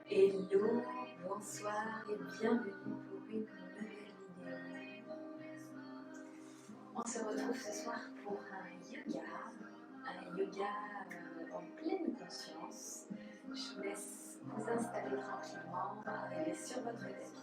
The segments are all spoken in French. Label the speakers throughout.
Speaker 1: Hello, bonsoir et bienvenue pour une nouvelle vidéo. On se retrouve ce soir pour un yoga en pleine conscience. Je vous laisse vous installer tranquillement, arriver sur votre tapis.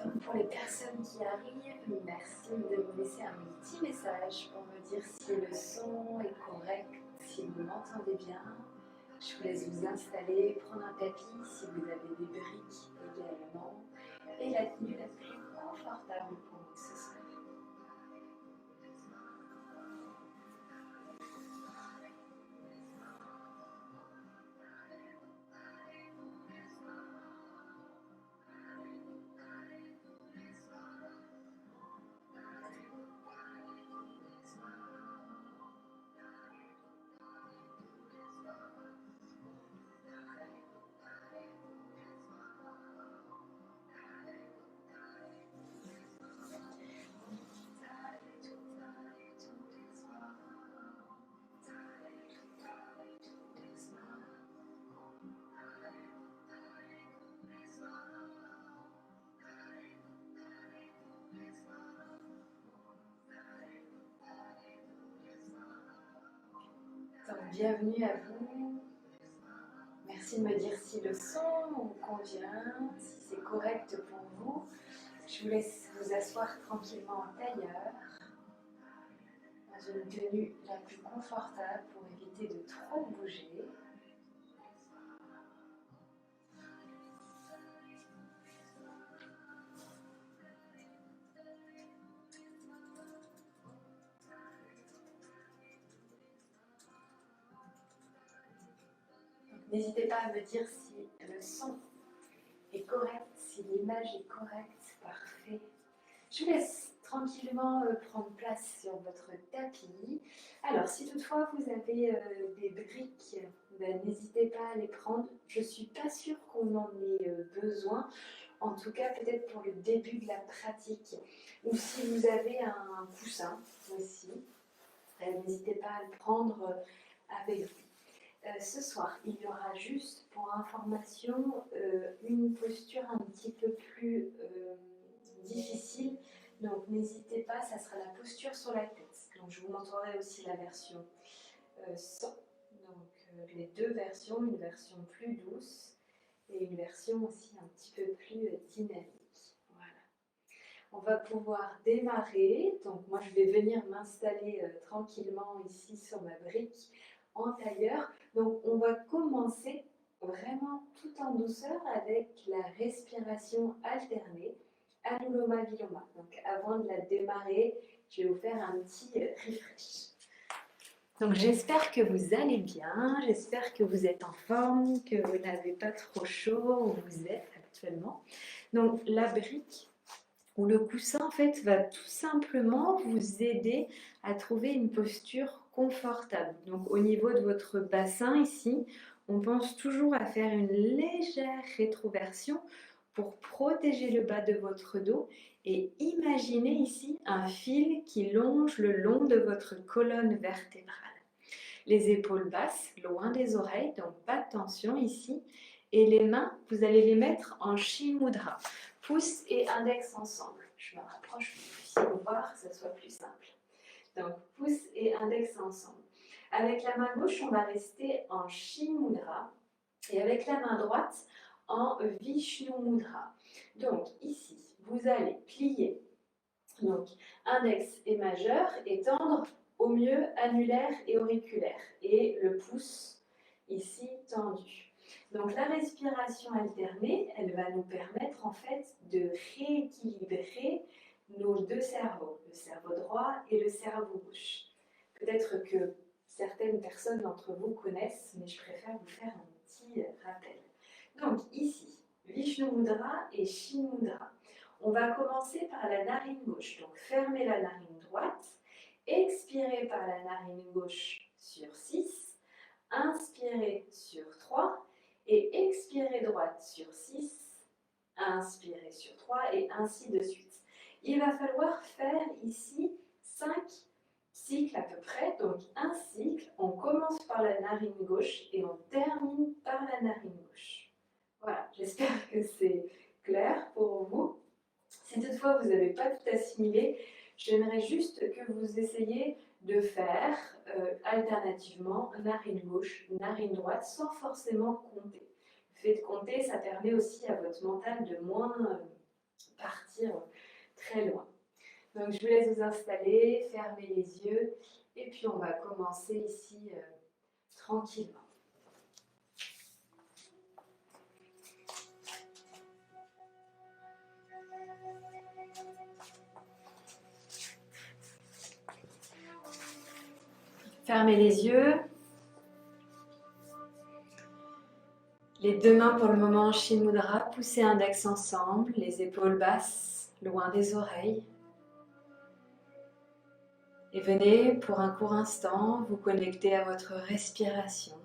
Speaker 1: Donc pour les personnes qui arrivent, merci de me laisser un petit message pour me dire si le son est correct, si vous m'entendez bien. Je vous laisse vous installer, prendre un tapis si vous avez des briques également, et la tenue la plus confortable pour vous ce soir. Donc, bienvenue à vous. Merci de me dire si le son vous convient, si c'est correct pour vous. Je vous laisse vous asseoir tranquillement en tailleur, dans une tenue la plus confortable pour éviter de trop bouger. N'hésitez pas à me dire si le son est correct, si l'image est correcte, parfait. Je vous laisse tranquillement prendre place sur votre tapis. Alors, si toutefois vous avez des briques, n'hésitez pas à les prendre. Je ne suis pas sûre qu'on en ait besoin, en tout cas peut-être pour le début de la pratique. Ou si vous avez un coussin aussi, n'hésitez pas à le prendre avec vous. Ce soir, il y aura juste pour information une posture un petit peu plus difficile. Donc n'hésitez pas, ça sera la posture sur la tête. Donc je vous montrerai aussi la version sans. Donc les deux versions, une version plus douce et une version aussi un petit peu plus dynamique. Voilà. On va pouvoir démarrer. Donc moi je vais venir m'installer tranquillement ici sur ma brique en tailleur. Donc on va commencer vraiment tout en douceur avec la respiration alternée, Anuloma Viloma. Donc avant de la démarrer, je vais vous faire un petit refresh. Donc j'espère que vous allez bien, j'espère que vous êtes en forme, que vous n'avez pas trop chaud où vous êtes actuellement. Donc la brique ou le coussin en fait va tout simplement vous aider à trouver une posture confortable. Donc au niveau de votre bassin ici, on pense toujours à faire une légère rétroversion pour protéger le bas de votre dos et imaginez ici un fil qui longe le long de votre colonne vertébrale. Les épaules basses, loin des oreilles, donc pas de tension ici. Et les mains, vous allez les mettre en Shinmudra, pouce et index ensemble. Je me rapproche pour que vous puissiez me voir, que ce soit plus simple. Donc pouce et index ensemble. Avec la main gauche, on va rester en Shinmudra et avec la main droite en Vishnu Mudra. Donc ici, vous allez plier donc index et majeur et tendre au mieux annulaire et auriculaire et le pouce ici tendu. Donc la respiration alternée, elle va nous permettre en fait de rééquilibrer nos deux cerveaux, le cerveau droit et le cerveau gauche. Peut-être que certaines personnes d'entre vous connaissent, mais je préfère vous faire un petit rappel. Donc ici, Vishnu Mudra et Shin Mudra. On va commencer par la narine gauche. Donc fermez la narine droite, expirez par la narine gauche sur 6, inspirez sur 3 et expirez droite sur 6, inspirez sur 3 et ainsi de suite. Il va falloir faire ici 5 cycles à peu près. Donc un cycle, on commence par la narine gauche et on termine par la narine gauche. Voilà, j'espère que c'est clair pour vous. Si toutefois vous n'avez pas tout assimilé, j'aimerais juste que vous essayiez de faire alternativement narine gauche, narine droite, sans forcément compter. Le fait de compter, ça permet aussi à votre mental de moins partir très loin. Donc je vous laisse vous installer, fermer les yeux, et puis on va commencer ici tranquillement. Fermez les yeux. Les deux mains pour le moment en Shin Mudra, poussez index ensemble, les épaules basses, loin des oreilles. Et venez pour un court instant vous connecter à votre respiration.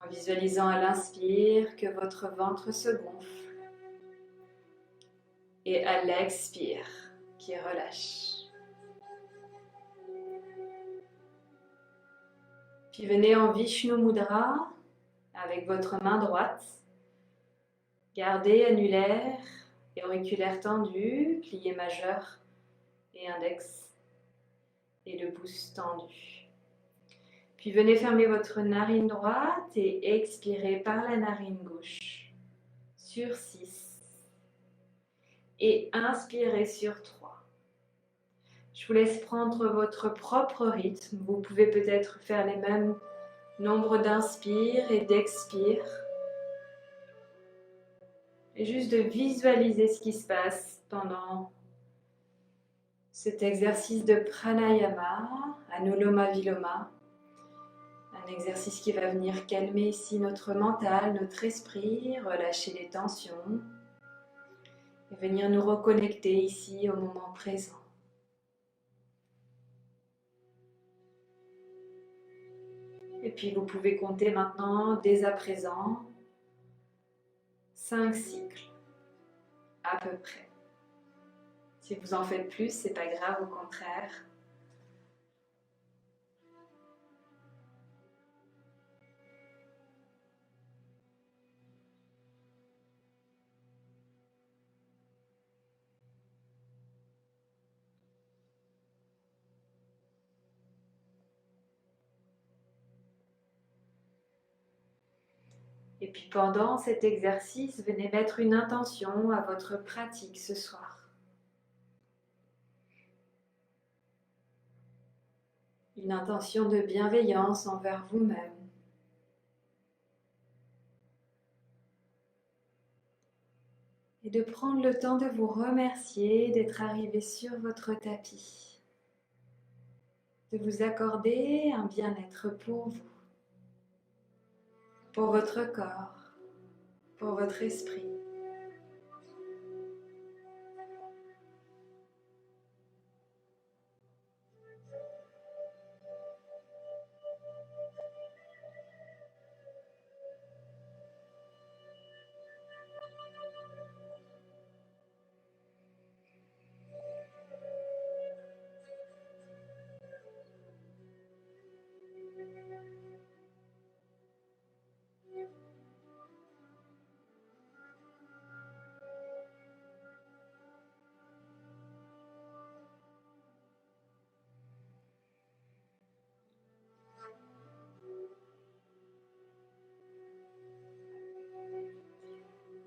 Speaker 1: En visualisant à l'inspire que votre ventre se gonfle. Et à l'expire qui relâche. Puis venez en Vishnu Mudra avec votre main droite. Gardez annulaire et auriculaire tendu, plié majeur et index et le pouce tendu. Puis venez fermer votre narine droite et expirez par la narine gauche sur 6 et inspirez sur 3. Je vous laisse prendre votre propre rythme. Vous pouvez peut-être faire les mêmes nombres d'inspire et d'expire. Et juste de visualiser ce qui se passe pendant cet exercice de pranayama, anuloma viloma. Un exercice qui va venir calmer ici notre mental, notre esprit, relâcher les tensions et venir nous reconnecter ici au moment présent. Et puis vous pouvez compter maintenant, dès à présent, 5 cycles, à peu près. Si vous en faites plus, c'est pas grave, au contraire. Et puis pendant cet exercice, venez mettre une intention à votre pratique ce soir. Une intention de bienveillance envers vous-même. Et de prendre le temps de vous remercier d'être arrivé sur votre tapis. de vous accorder un bien-être pour vous, pour votre corps, pour votre esprit.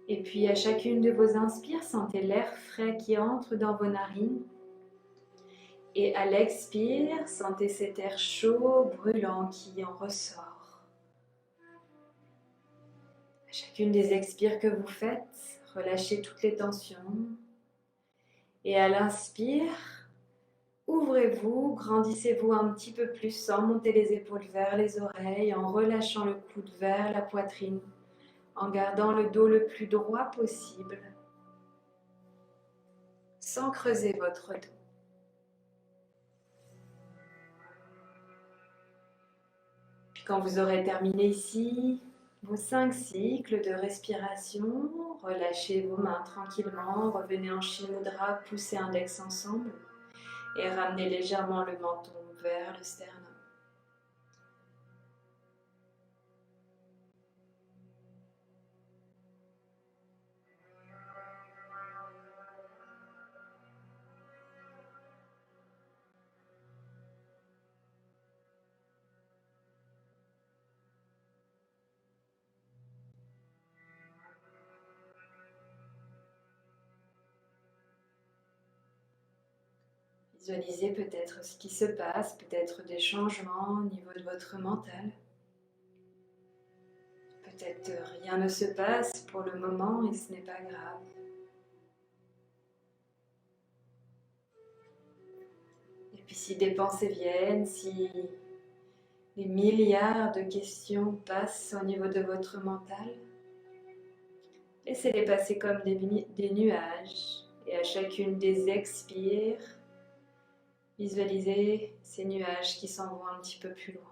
Speaker 1: Et puis à chacune de vos inspires, sentez l'air frais qui entre dans vos narines. Et à l'expire, sentez cet air chaud, brûlant qui en ressort. À chacune des expires que vous faites, relâchez toutes les tensions. Et à l'inspire, ouvrez-vous, grandissez-vous un petit peu plus sans monter les épaules vers les oreilles, en relâchant le coude vers la poitrine, en gardant le dos le plus droit possible, sans creuser votre dos. Puis quand vous aurez terminé ici vos 5 cycles de respiration, relâchez vos mains tranquillement, revenez en Shin Mudra, poussez index ensemble et ramenez légèrement le menton vers le sternum. Visualisez peut-être ce qui se passe, peut-être des changements au niveau de votre mental. Peut-être rien ne se passe pour le moment et ce n'est pas grave. Et puis si des pensées viennent, si des milliards de questions passent au niveau de votre mental, laissez-les passer comme des nuages. Et à chacune des expires, visualisez ces nuages qui s'en vont un petit peu plus loin.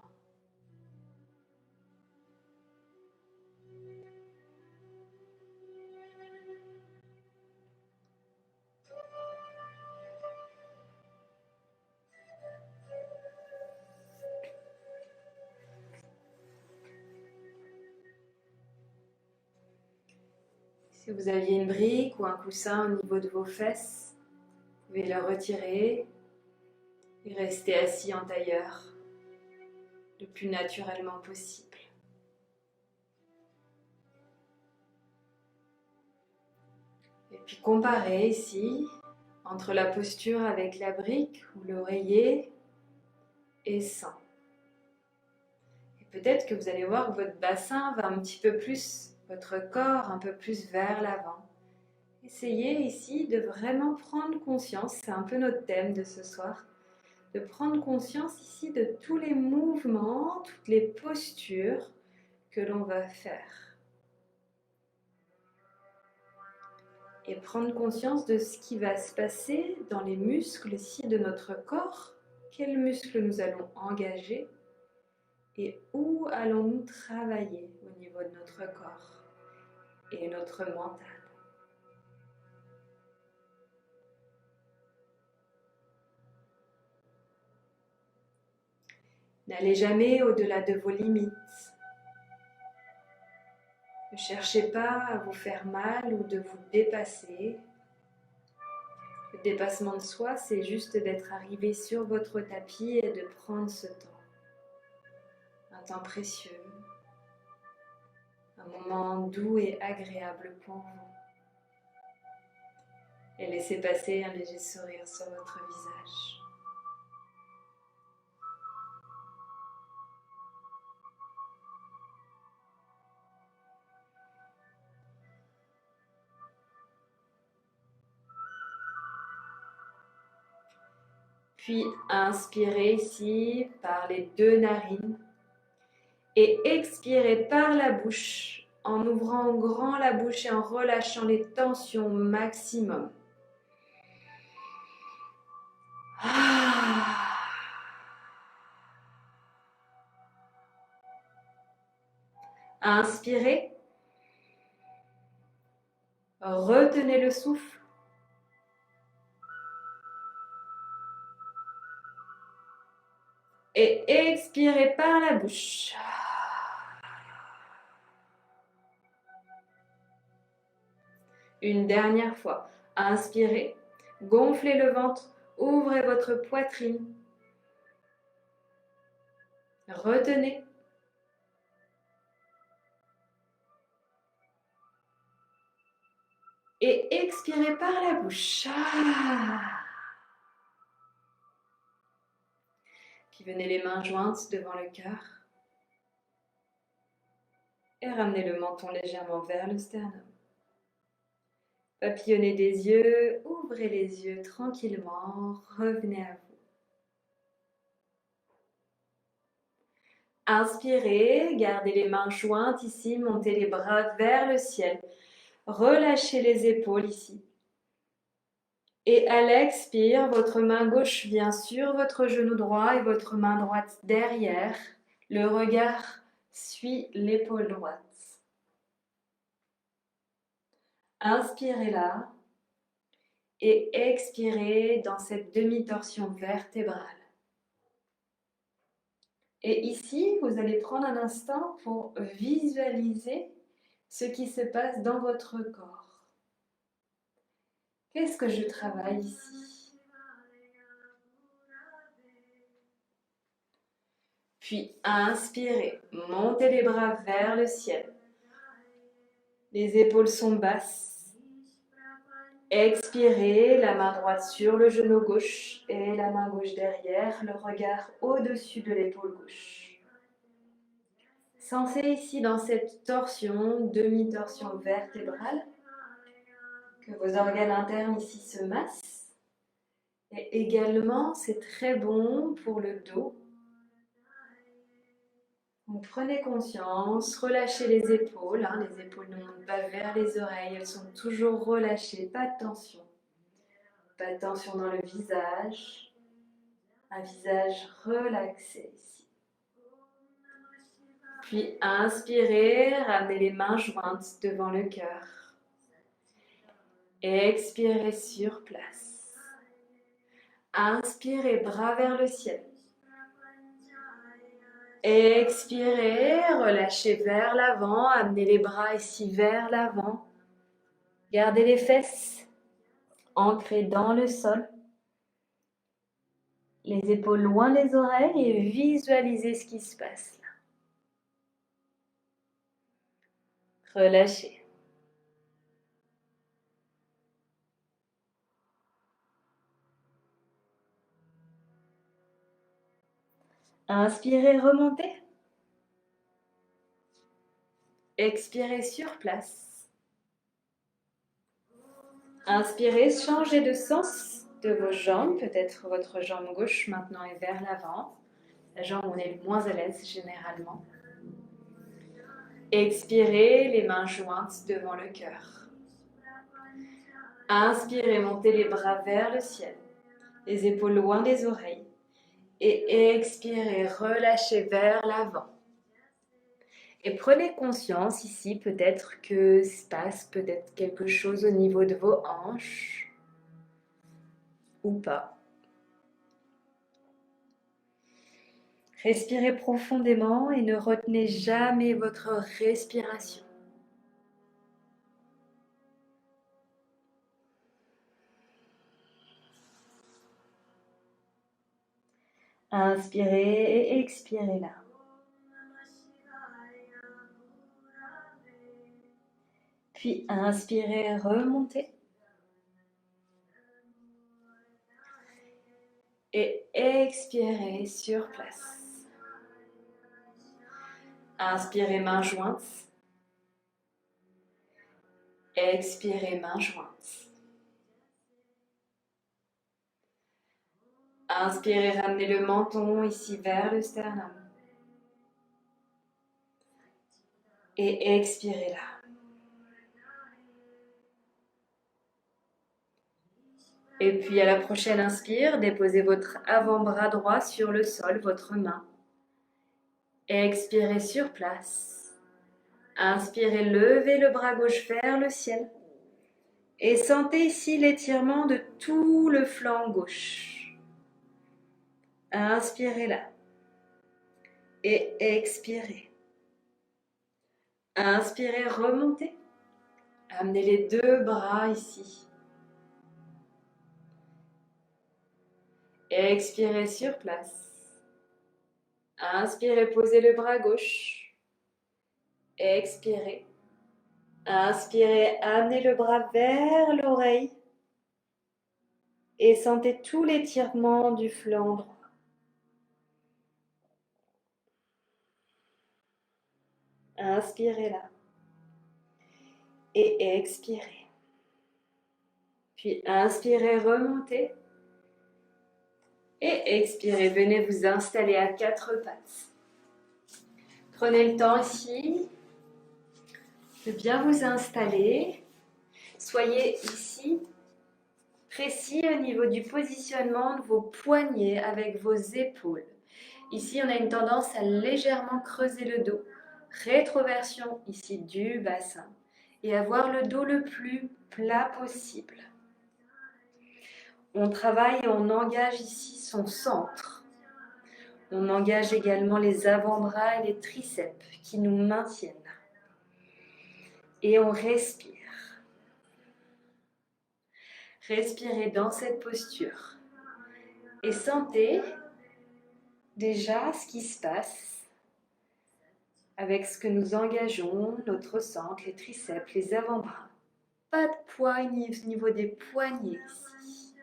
Speaker 1: Si vous aviez une brique ou un coussin au niveau de vos fesses, vous pouvez le retirer et rester assis en tailleur le plus naturellement possible. Et puis comparez ici entre la posture avec la brique ou l'oreiller et sans. Et peut-être que vous allez voir que votre bassin va un petit peu plus, votre corps un peu plus vers l'avant. Essayez ici de vraiment prendre conscience, c'est un peu notre thème de ce soir, de prendre conscience ici de tous les mouvements, toutes les postures que l'on va faire. Et prendre conscience de ce qui va se passer dans les muscles ici de notre corps, quels muscles nous allons engager et où allons-nous travailler au niveau de notre corps et notre mental. N'allez jamais au-delà de vos limites. Ne cherchez pas à vous faire mal ou de vous dépasser. Le dépassement de soi, c'est juste d'être arrivé sur votre tapis et de prendre ce temps. Un temps précieux, un moment doux et agréable pour vous. Et laissez passer un léger sourire sur votre visage. Puis inspirez ici par les deux narines et expirez par la bouche en ouvrant grand la bouche et en relâchant les tensions au maximum. Inspirez. Retenez le souffle. Et expirez par la bouche. Une dernière fois. Inspirez. Gonflez le ventre. Ouvrez votre poitrine. Retenez. Et expirez par la bouche. Puis venez les mains jointes devant le cœur. Et ramenez le menton légèrement vers le sternum. Papillonnez des yeux, ouvrez les yeux tranquillement, revenez à vous. Inspirez, gardez les mains jointes ici, montez les bras vers le ciel. Relâchez les épaules ici. Et à l'expire, votre main gauche vient sur votre genou droit et votre main droite derrière. Le regard suit l'épaule droite. Inspirez là et expirez dans cette demi-torsion vertébrale. Et ici, vous allez prendre un instant pour visualiser ce qui se passe dans votre corps. Qu'est-ce que je travaille ici? Puis inspirez, montez les bras vers le ciel. Les épaules sont basses. Expirez, la main droite sur le genou gauche et la main gauche derrière, le regard au-dessus de l'épaule gauche. Sentez ici dans cette torsion, demi-torsion vertébrale, que vos organes internes ici se massent. Et également, c'est très bon pour le dos. Donc, prenez conscience, relâchez les épaules. Les épaules ne montent pas vers les oreilles, elles sont toujours relâchées, pas de tension. Pas de tension dans le visage. Un visage relaxé ici. Puis inspirez, ramenez les mains jointes devant le cœur. Expirez sur place. Inspirez, bras vers le ciel. Expirez, relâchez vers l'avant, amenez les bras ici vers l'avant. Gardez les fesses ancrées dans le sol. Les épaules loin des oreilles et visualisez ce qui se passe là. Relâchez. Inspirez, remontez. Expirez sur place. Inspirez, changez de sens de vos jambes. Peut-être votre jambe gauche maintenant est vers l'avant. La jambe où on est le moins à l'aise généralement. Expirez, les mains jointes devant le cœur. Inspirez, montez les bras vers le ciel. Les épaules loin des oreilles. Et expirez, relâchez vers l'avant. Et prenez conscience ici peut-être que se passe peut-être quelque chose au niveau de vos hanches ou pas. Respirez profondément et ne retenez jamais votre respiration. Inspirez et expirez là. Puis inspirez, remontez. Et expirez sur place. Inspirez, main jointe. Expirez, main jointe. Inspirez, ramenez le menton ici vers le sternum. Et expirez là. Et puis à la prochaine inspire, déposez votre avant-bras droit sur le sol, votre main. Expirez sur place. Inspirez, levez le bras gauche vers le ciel. Et sentez ici l'étirement de tout le flanc gauche. Inspirez là. Et expirez. Inspirez, remontez. Amenez les deux bras ici. Expirez sur place. Inspirez, posez le bras gauche. Expirez. Inspirez, amenez le bras vers l'oreille. Et sentez tout l'étirement du flanc droit. Inspirez là. Et expirez. Puis inspirez, remontez. Et expirez, venez vous installer à quatre pattes. Prenez le temps ici de bien vous installer. Soyez ici précis au niveau du positionnement de vos poignets avec vos épaules. Ici, on a une tendance à légèrement creuser le dos. Rétroversion ici du bassin. Et avoir le dos le plus plat possible. On travaille et on engage ici son centre. On engage également les avant-bras et les triceps qui nous maintiennent. Et on respire. Respirez dans cette posture. Et sentez déjà ce qui se passe avec ce que nous engageons, notre centre, les triceps, les avant-bras. Pas de poids au niveau des poignets ici.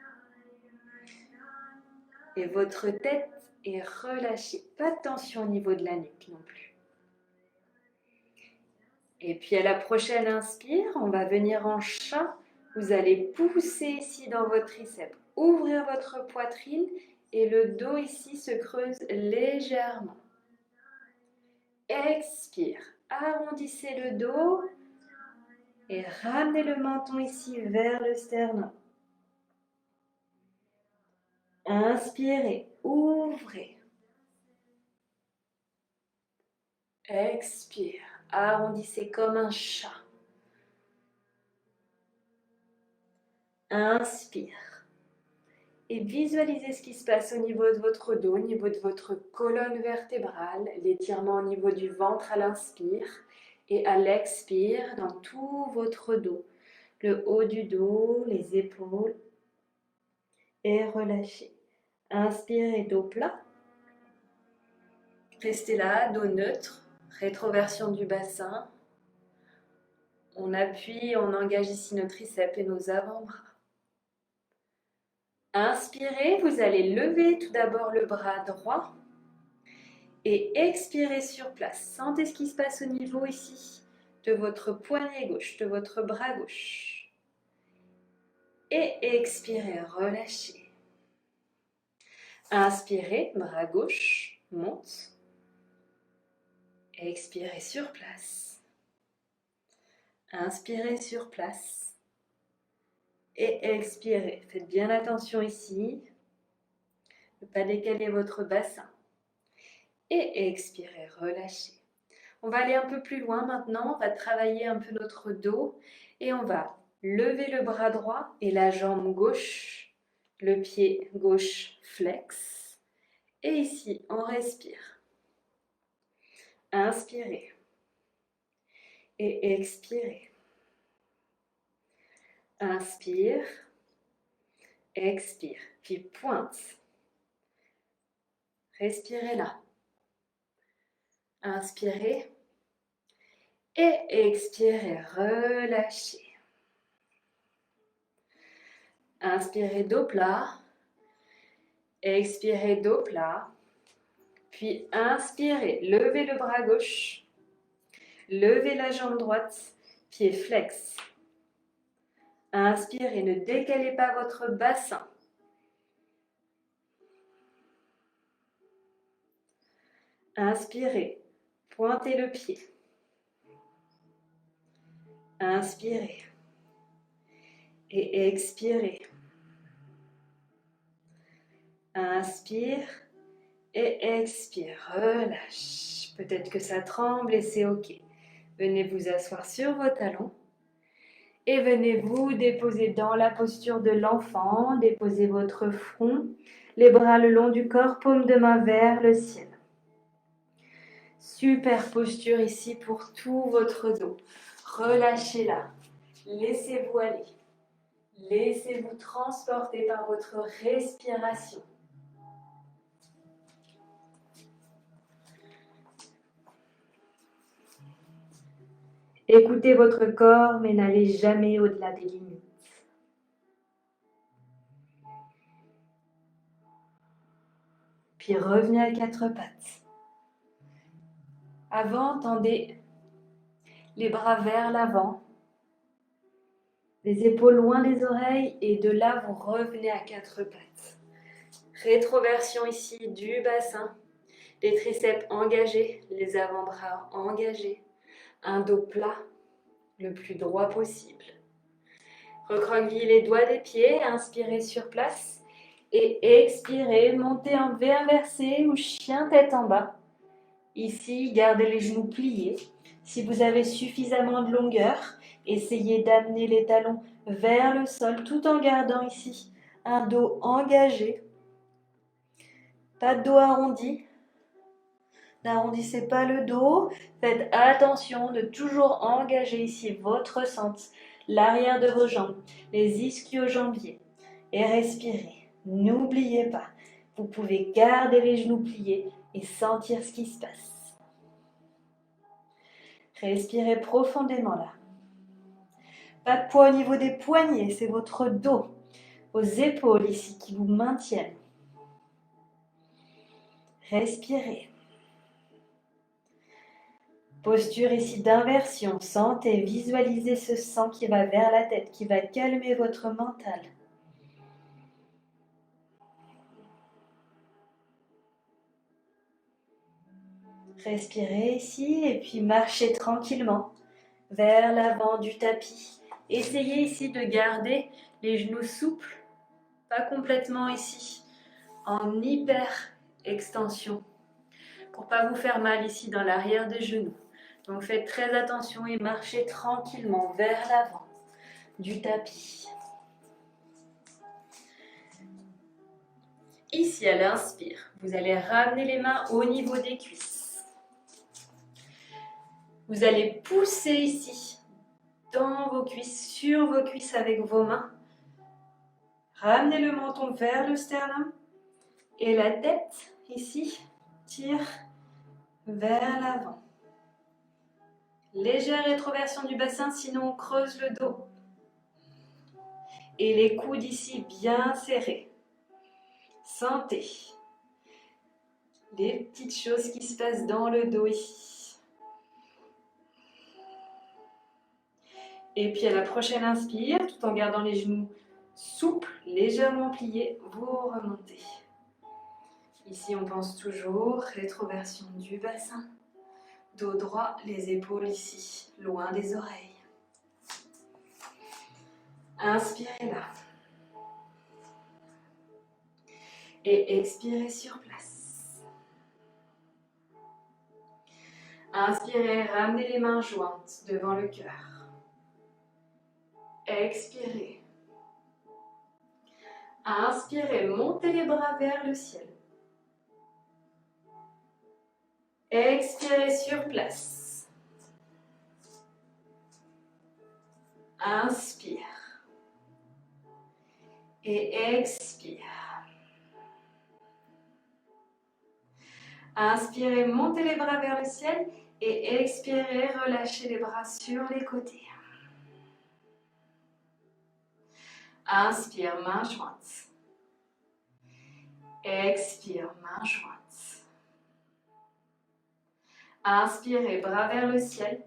Speaker 1: Et votre tête est relâchée. Pas de tension au niveau de la nuque non plus. Et puis à la prochaine inspire, on va venir en chat. Vous allez pousser ici dans votre triceps. Ouvrir votre poitrine et le dos ici se creuse légèrement. Expire. Arrondissez le dos et ramenez le menton ici vers le sternum. Inspirez, ouvrez. Expire, arrondissez comme un chat. Inspire. Et visualisez ce qui se passe au niveau de votre dos, au niveau de votre colonne vertébrale, l'étirement au niveau du ventre à l'inspire et à l'expire dans tout votre dos. Le haut du dos, les épaules et relâchez. Inspirez, dos plat. Restez là, dos neutre, rétroversion du bassin. On appuie, on engage ici nos triceps et nos avant-bras. Inspirez, vous allez lever tout d'abord le bras droit et expirez sur place. Sentez ce qui se passe au niveau ici de votre poignet gauche, de votre bras gauche. Et expirez, relâchez. Inspirez, bras gauche, monte. Expirez sur place. Inspirez sur place. Et expirez. Faites bien attention ici. Ne pas décaler votre bassin. Et expirez, relâchez. On va aller un peu plus loin maintenant. On va travailler un peu notre dos. Et on va lever le bras droit et la jambe gauche. Le pied gauche flex. Et ici, on respire. Inspirez. Et expirez. Inspire, expire, puis pointe. Respirez là. Inspirez et expirez, relâchez. Inspirez, dos plat. Expirez, dos plat. Puis inspirez, levez le bras gauche. Levez la jambe droite, pied flex. Inspirez, ne décalez pas votre bassin.
Speaker 2: Inspirez, pointez le pied. Inspirez et expirez. Inspire et expire. Relâche. Peut-être que ça tremble et c'est ok. Venez vous asseoir sur vos talons et venez vous déposer dans la posture de l'enfant. Déposez votre front, les bras le long du corps, paume de main vers le ciel. Super posture ici pour tout votre dos. Relâchez-la. Laissez-vous aller. Laissez-vous transporter par votre respiration. Écoutez votre corps, mais n'allez jamais au-delà des limites. Puis revenez à quatre pattes. Avant, tendez les bras vers l'avant, les épaules loin des oreilles et de là, vous revenez à quatre pattes. Rétroversion ici du bassin, les triceps engagés, les avant-bras engagés, un dos plat, le plus droit possible. Recroquevillez les doigts des pieds, inspirez sur place et expirez, montez en V inversé ou chien tête en bas. Ici, gardez les genoux pliés. Si vous avez suffisamment de longueur, essayez d'amener les talons vers le sol tout en gardant ici un dos engagé. Pas de dos arrondi. N'arrondissez pas le dos. Faites attention de toujours engager ici votre centre, l'arrière de vos jambes, les ischio-jambiers. Et respirez. N'oubliez pas, vous pouvez garder les genoux pliés et sentir ce qui se passe. Respirez profondément là. Pas de poids au niveau des poignets, c'est votre dos, vos épaules ici qui vous maintiennent. Respirez. Posture ici d'inversion. Sentez, visualisez ce sang qui va vers la tête, qui va calmer votre mental. Respirez ici et puis marchez tranquillement vers l'avant du tapis. Essayez ici de garder les genoux souples, pas complètement ici, en hyper extension, pour pas vous faire mal ici dans l'arrière des genoux. Donc faites très attention et marchez tranquillement vers l'avant du tapis. Ici à l'inspire, vous allez ramener les mains au niveau des cuisses. Vous allez pousser ici dans vos cuisses, sur vos cuisses avec vos mains. Ramenez le menton vers le sternum et la tête ici tire vers l'avant. Légère rétroversion du bassin, sinon on creuse le dos. Et les coudes ici bien serrés. Sentez les petites choses qui se passent dans le dos ici. Et puis à la prochaine inspire, tout en gardant les genoux souples, légèrement pliés, vous remontez. Ici on pense toujours rétroversion du bassin. Dos droit, les épaules ici, loin des oreilles. Inspirez là. Et expirez sur place. Inspirez, ramenez les mains jointes devant le cœur. Expirez. Inspirez, montez les bras vers le ciel. Expirez sur place. Inspire. Et expire. Inspirez, montez les bras vers le ciel et expirez, relâchez les bras sur les côtés. Inspire, main jointe. Expire, main jointe. Inspirez, bras vers le ciel.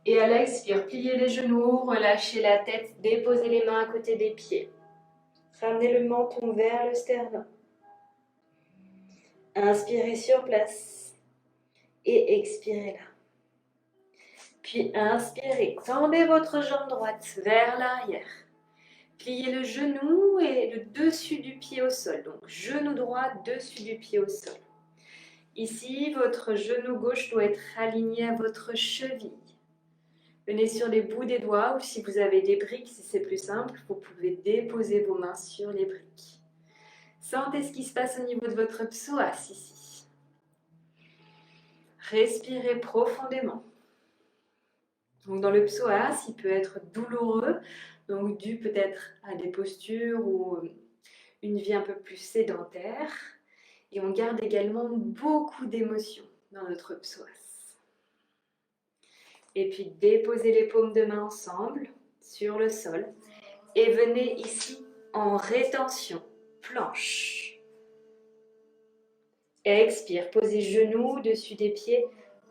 Speaker 2: Et à l'expire, pliez les genoux, relâchez la tête, déposez les mains à côté des pieds. Ramenez le menton vers le sternum. Inspirez sur place et expirez là. Puis inspirez, tendez votre jambe droite vers l'arrière. Pliez le genou et le dessus du pied au sol. Donc genou droit, dessus du pied au sol. Ici, votre genou gauche doit être aligné à votre cheville. Venez sur les bouts des doigts ou si vous avez des briques, si c'est plus simple, vous pouvez déposer vos mains sur les briques. Sentez ce qui se passe au niveau de votre psoas ici. Respirez profondément. Donc dans le psoas, il peut être douloureux, donc dû peut-être à des postures ou une vie un peu plus sédentaire. Et on garde également beaucoup d'émotions dans notre psoas. Et puis déposez les paumes de main ensemble sur le sol et venez ici en rétention, planche. Expire, posez genoux dessus des pieds,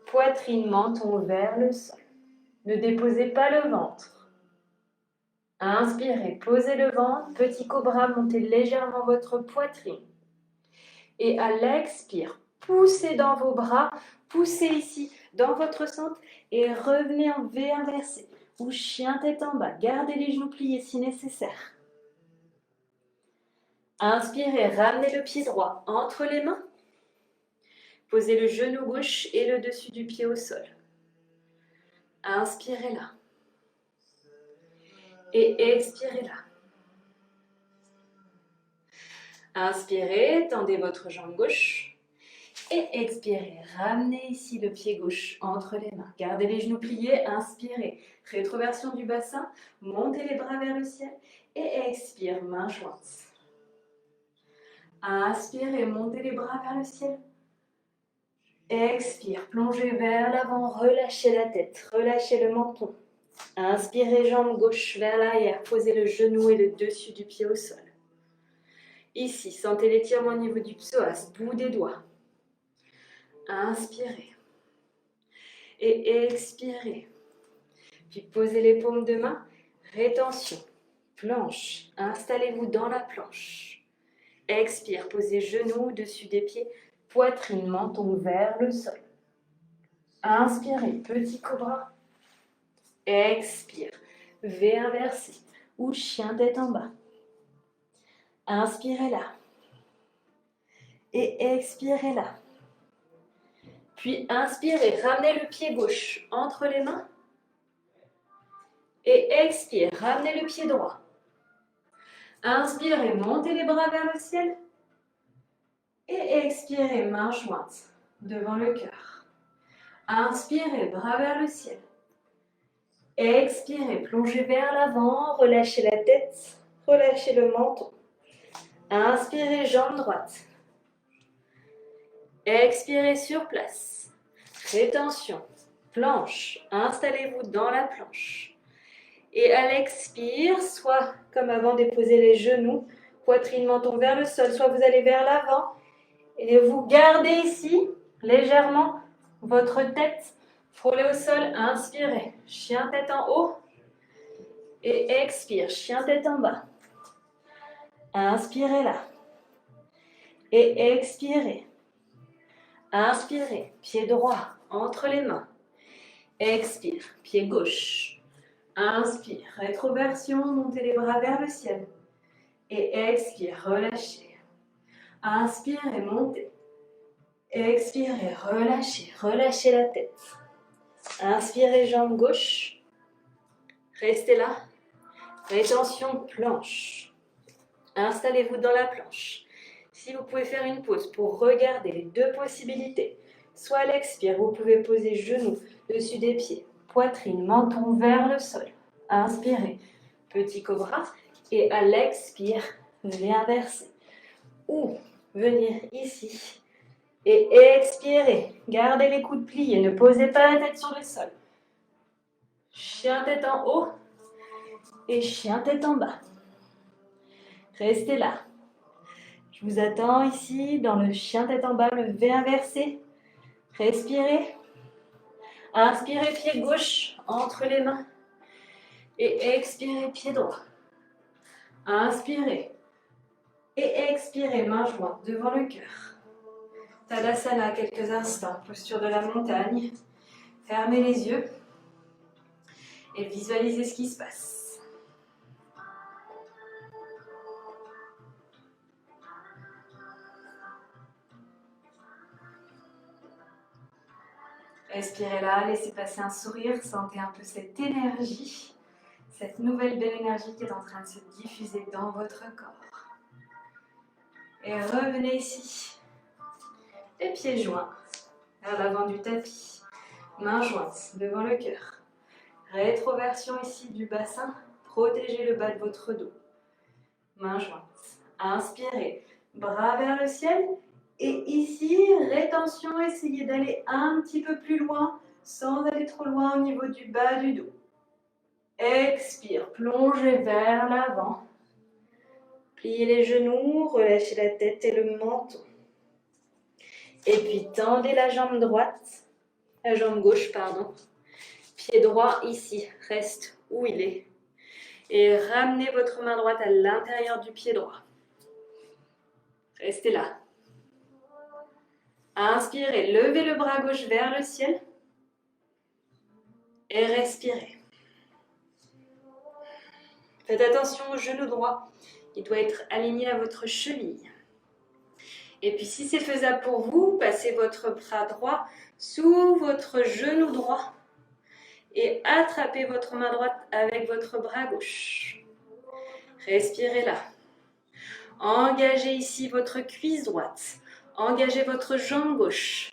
Speaker 2: poitrine, menton vers le sol. Ne déposez pas le ventre. Inspirez, posez le ventre, petit cobra, montez légèrement votre poitrine. Et à l'expire, poussez dans vos bras, poussez ici dans votre centre et revenez en V inversé ou chien tête en bas. Gardez les genoux pliés si nécessaire. Inspirez, ramenez le pied droit entre les mains. Posez le genou gauche et le dessus du pied au sol. Inspirez là. Et expirez là. Inspirez, tendez votre jambe gauche. Et expirez, ramenez ici le pied gauche entre les mains. Gardez les genoux pliés, inspirez. Rétroversion du bassin, montez les bras vers le ciel. Et expire, main jointe. Inspirez, montez les bras vers le ciel. Expire, plongez vers l'avant, relâchez la tête, relâchez le menton. Inspirez, jambe gauche vers l'arrière, posez le genou et le dessus du pied au sol. Ici, sentez l'étirement au niveau du psoas, bout des doigts. Inspirez. Et expirez. Puis posez les paumes de main, rétention, planche. Installez-vous dans la planche. Expire, posez genoux dessus des pieds, poitrine, menton vers le sol. Inspirez, petit cobra. Expire, V inversé ou chien tête en bas. Inspirez là. Et expirez là. Puis inspirez, ramenez le pied gauche entre les mains. Et expire, ramenez le pied droit. Inspirez, montez les bras vers le ciel. Et expirez, main jointe devant le cœur. Inspirez, bras vers le ciel. Expirez, plongez vers l'avant, relâchez la tête, relâchez le menton. Inspirez, jambe droite. Expirez sur place. Rétention, planche. Installez-vous dans la planche. Et à l'expire, soit comme avant, déposez les genoux, poitrine, menton vers le sol, soit vous allez vers l'avant. Et vous gardez ici, légèrement, votre tête frôlée au sol. Inspirez, chien tête en haut. Et expire, chien tête en bas. Inspirez là. Et expirez. Inspirez, pied droit entre les mains. Expire, pied gauche. Inspire, rétroversion, montez les bras vers le ciel. Et expire, relâchez. Inspirez, montez. Expirez, relâchez, relâchez la tête. Inspirez, jambe gauche. Restez là. Rétention, planche. Installez-vous dans la planche. Si vous pouvez faire une pause pour regarder les deux possibilités, soit à l'expire, vous pouvez poser genoux dessus des pieds, poitrine, menton vers le sol. Inspirez, petit cobra. Et à l'expire, V inversé. Ou venir ici. Et expirez. Gardez les coudes pliés. Ne posez pas la tête sur le sol. Chien tête en haut. Et chien tête en bas. Restez là. Je vous attends ici dans le chien tête en bas, le V inversé. Respirez. Inspirez, pied gauche entre les mains. Et expirez, pied droit. Inspirez. Et expirez, main jointe devant le cœur. Tadasana, quelques instants, posture de la montagne. Fermez les yeux et visualisez ce qui se passe. Respirez là, laissez passer un sourire, sentez un peu cette énergie, cette nouvelle belle énergie qui est en train de se diffuser dans votre corps. Et revenez ici, les pieds joints vers l'avant du tapis, mains jointes devant le cœur. Rétroversion ici du bassin, protégez le bas de votre dos. Mains jointes, inspirez, bras vers le ciel. Et ici, rétention, essayez d'aller un petit peu plus loin, sans aller trop loin au niveau du bas du dos. Expire, plongez vers l'avant. Pliez les genoux, relâchez la tête et le menton. Et puis tendez la jambe gauche, pardon. Pied droit ici, reste où il est. Et ramenez votre main droite à l'intérieur du pied droit. Restez là. Inspirez, levez le bras gauche vers le ciel. Et respirez. Faites attention au genou droit. Il doit être aligné à votre cheville. Et puis si c'est faisable pour vous, passez votre bras droit sous votre genou droit. Et attrapez votre main droite avec votre bras gauche. Respirez là. Engagez ici votre cuisse droite. Engagez votre jambe gauche.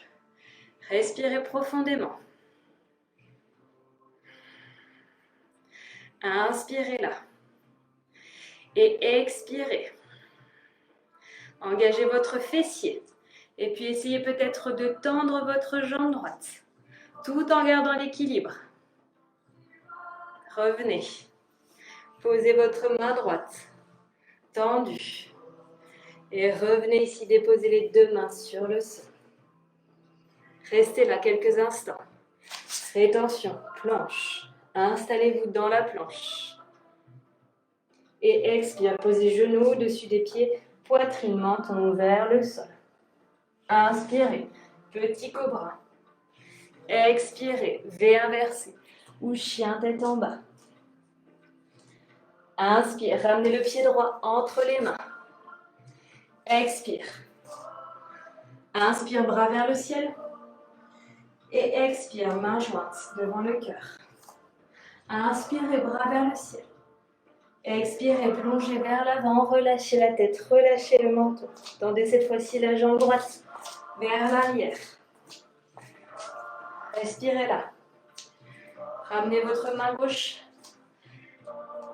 Speaker 2: Respirez profondément. Inspirez là. Et expirez. Engagez votre fessier. Et puis essayez peut-être de tendre votre jambe droite. Tout en gardant l'équilibre. Revenez. Posez votre main droite. Tendue. Et revenez ici déposer les deux mains sur le sol. Restez là quelques instants. Rétention, planche. Installez-vous dans la planche. Et expire, posez genoux au-dessus des pieds, poitrine, menton vers le sol. Inspirez, petit cobra. Expirez, V inversé ou chien tête en bas. Inspire, ramenez le pied droit entre les mains. Expire. Inspire, bras vers le ciel. Et expire, main jointe devant le cœur. Inspirez, bras vers le ciel. Expirez, plongez vers l'avant, relâchez la tête, relâchez le menton. Tendez cette fois-ci la jambe droite vers l'arrière. Respirez là. Ramenez votre main gauche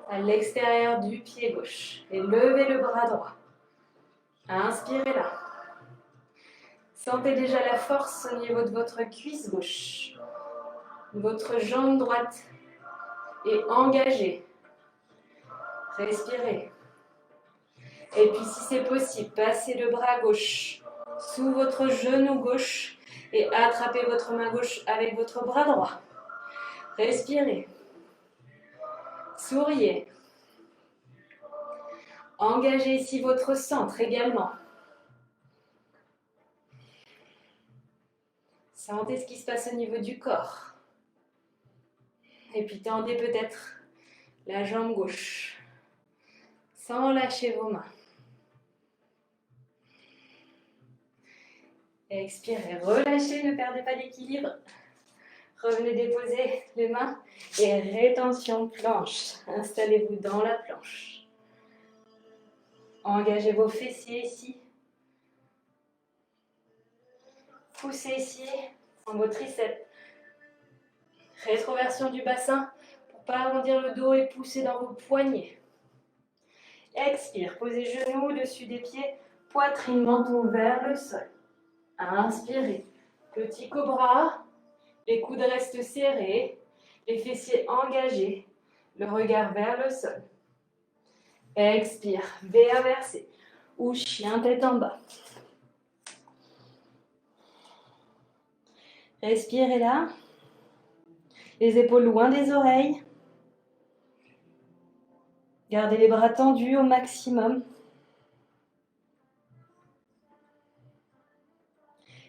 Speaker 2: à l'extérieur du pied gauche et levez le bras droit. Inspirez là. Sentez déjà la force au niveau de votre cuisse gauche, votre jambe droite est engagée. Respirez. Et puis si c'est possible, passez le bras gauche sous votre genou gauche et attrapez votre main gauche avec votre bras droit. Respirez. Souriez. Engagez ici votre centre également. Sentez ce qui se passe au niveau du corps. Et puis tendez peut-être la jambe gauche sans lâcher vos mains. Expirez, relâchez, ne perdez pas d'équilibre. Revenez déposer les mains et rétention planche. Installez-vous dans la planche. Engagez vos fessiers ici. Poussez ici dans vos triceps. Rétroversion du bassin pour ne pas arrondir le dos et pousser dans vos poignets. Expire, posez genoux au-dessus des pieds, poitrine, menton vers le sol. Inspirez, petit cobra, les coudes restent serrés, les fessiers engagés, le regard vers le sol. Expire, V inversé ou chien tête en bas. Respirez là, les épaules loin des oreilles. Gardez les bras tendus au maximum.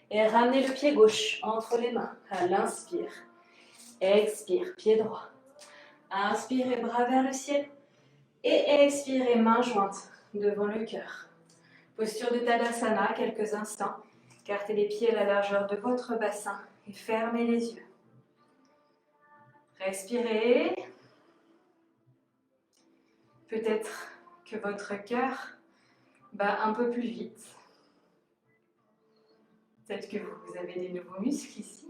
Speaker 2: Et ramenez le pied gauche entre les mains à l'inspire. Expire, pied droit. Inspirez, bras vers le ciel. Et expirez, mains jointes devant le cœur. Posture de Tadasana, quelques instants. Cartez les pieds à la largeur de votre bassin et fermez les yeux. Respirez. Peut-être que votre cœur bat un peu plus vite. Peut-être que vous avez des nouveaux muscles ici.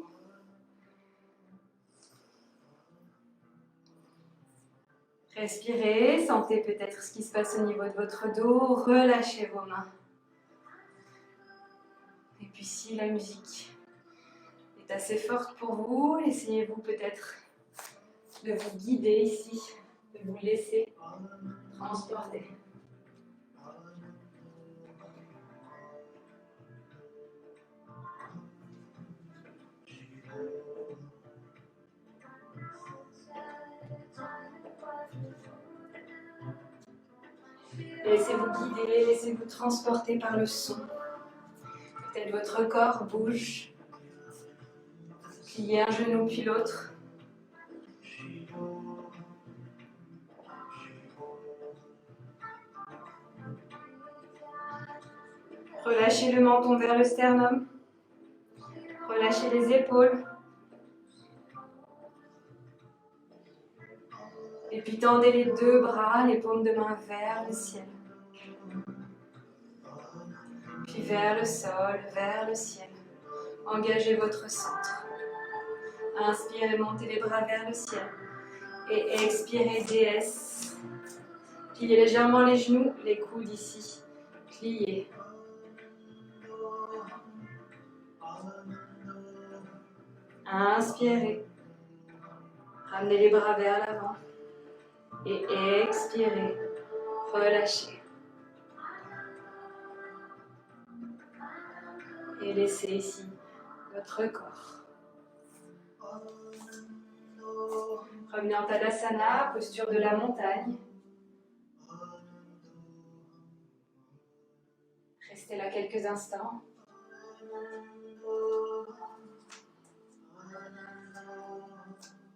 Speaker 2: Respirez, sentez peut-être ce qui se passe au niveau de votre dos, relâchez vos mains. Et puis si la musique est assez forte pour vous, essayez-vous peut-être de vous guider ici, de vous laisser transporter. Laissez-vous guider, laissez-vous transporter par le son. Peut-être votre corps bouge. Pliez un genou puis l'autre. Relâchez le menton vers le sternum. Relâchez les épaules. Et puis tendez les deux bras, les paumes de main vers le ciel. Puis vers le sol, vers le ciel. Engagez votre centre. Inspirez, montez les bras vers le ciel. Et expirez, déesse. Pliez légèrement les genoux, les coudes ici. Pliez. Inspirez. Ramenez les bras vers l'avant. Et expirez. Relâchez. Et laissez ici votre corps. Revenez en Tadasana, posture de la montagne. Restez là quelques instants.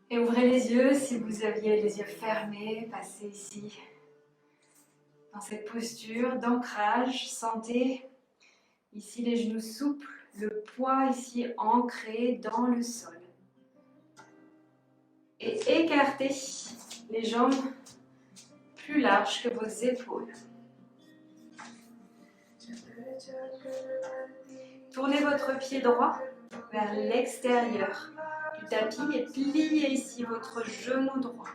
Speaker 2: Et ouvrez les yeux si vous aviez les yeux fermés. Passez ici dans cette posture d'ancrage. Sentez ici les genoux souples, le poids ici ancré dans le sol. Et écartez les jambes plus larges que vos épaules. Tournez votre pied droit vers l'extérieur du tapis et pliez ici votre genou droit.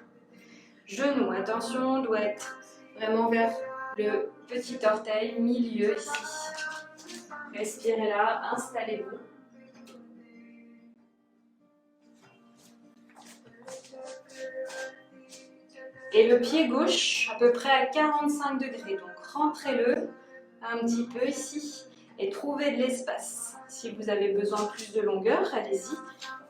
Speaker 2: Genou, attention, doit être vraiment vers le petit orteil, milieu ici. Respirez là, installez-vous. Et le pied gauche, à peu près à 45 degrés. Donc rentrez-le un petit peu ici et trouvez de l'espace. Si vous avez besoin de plus de longueur, allez-y.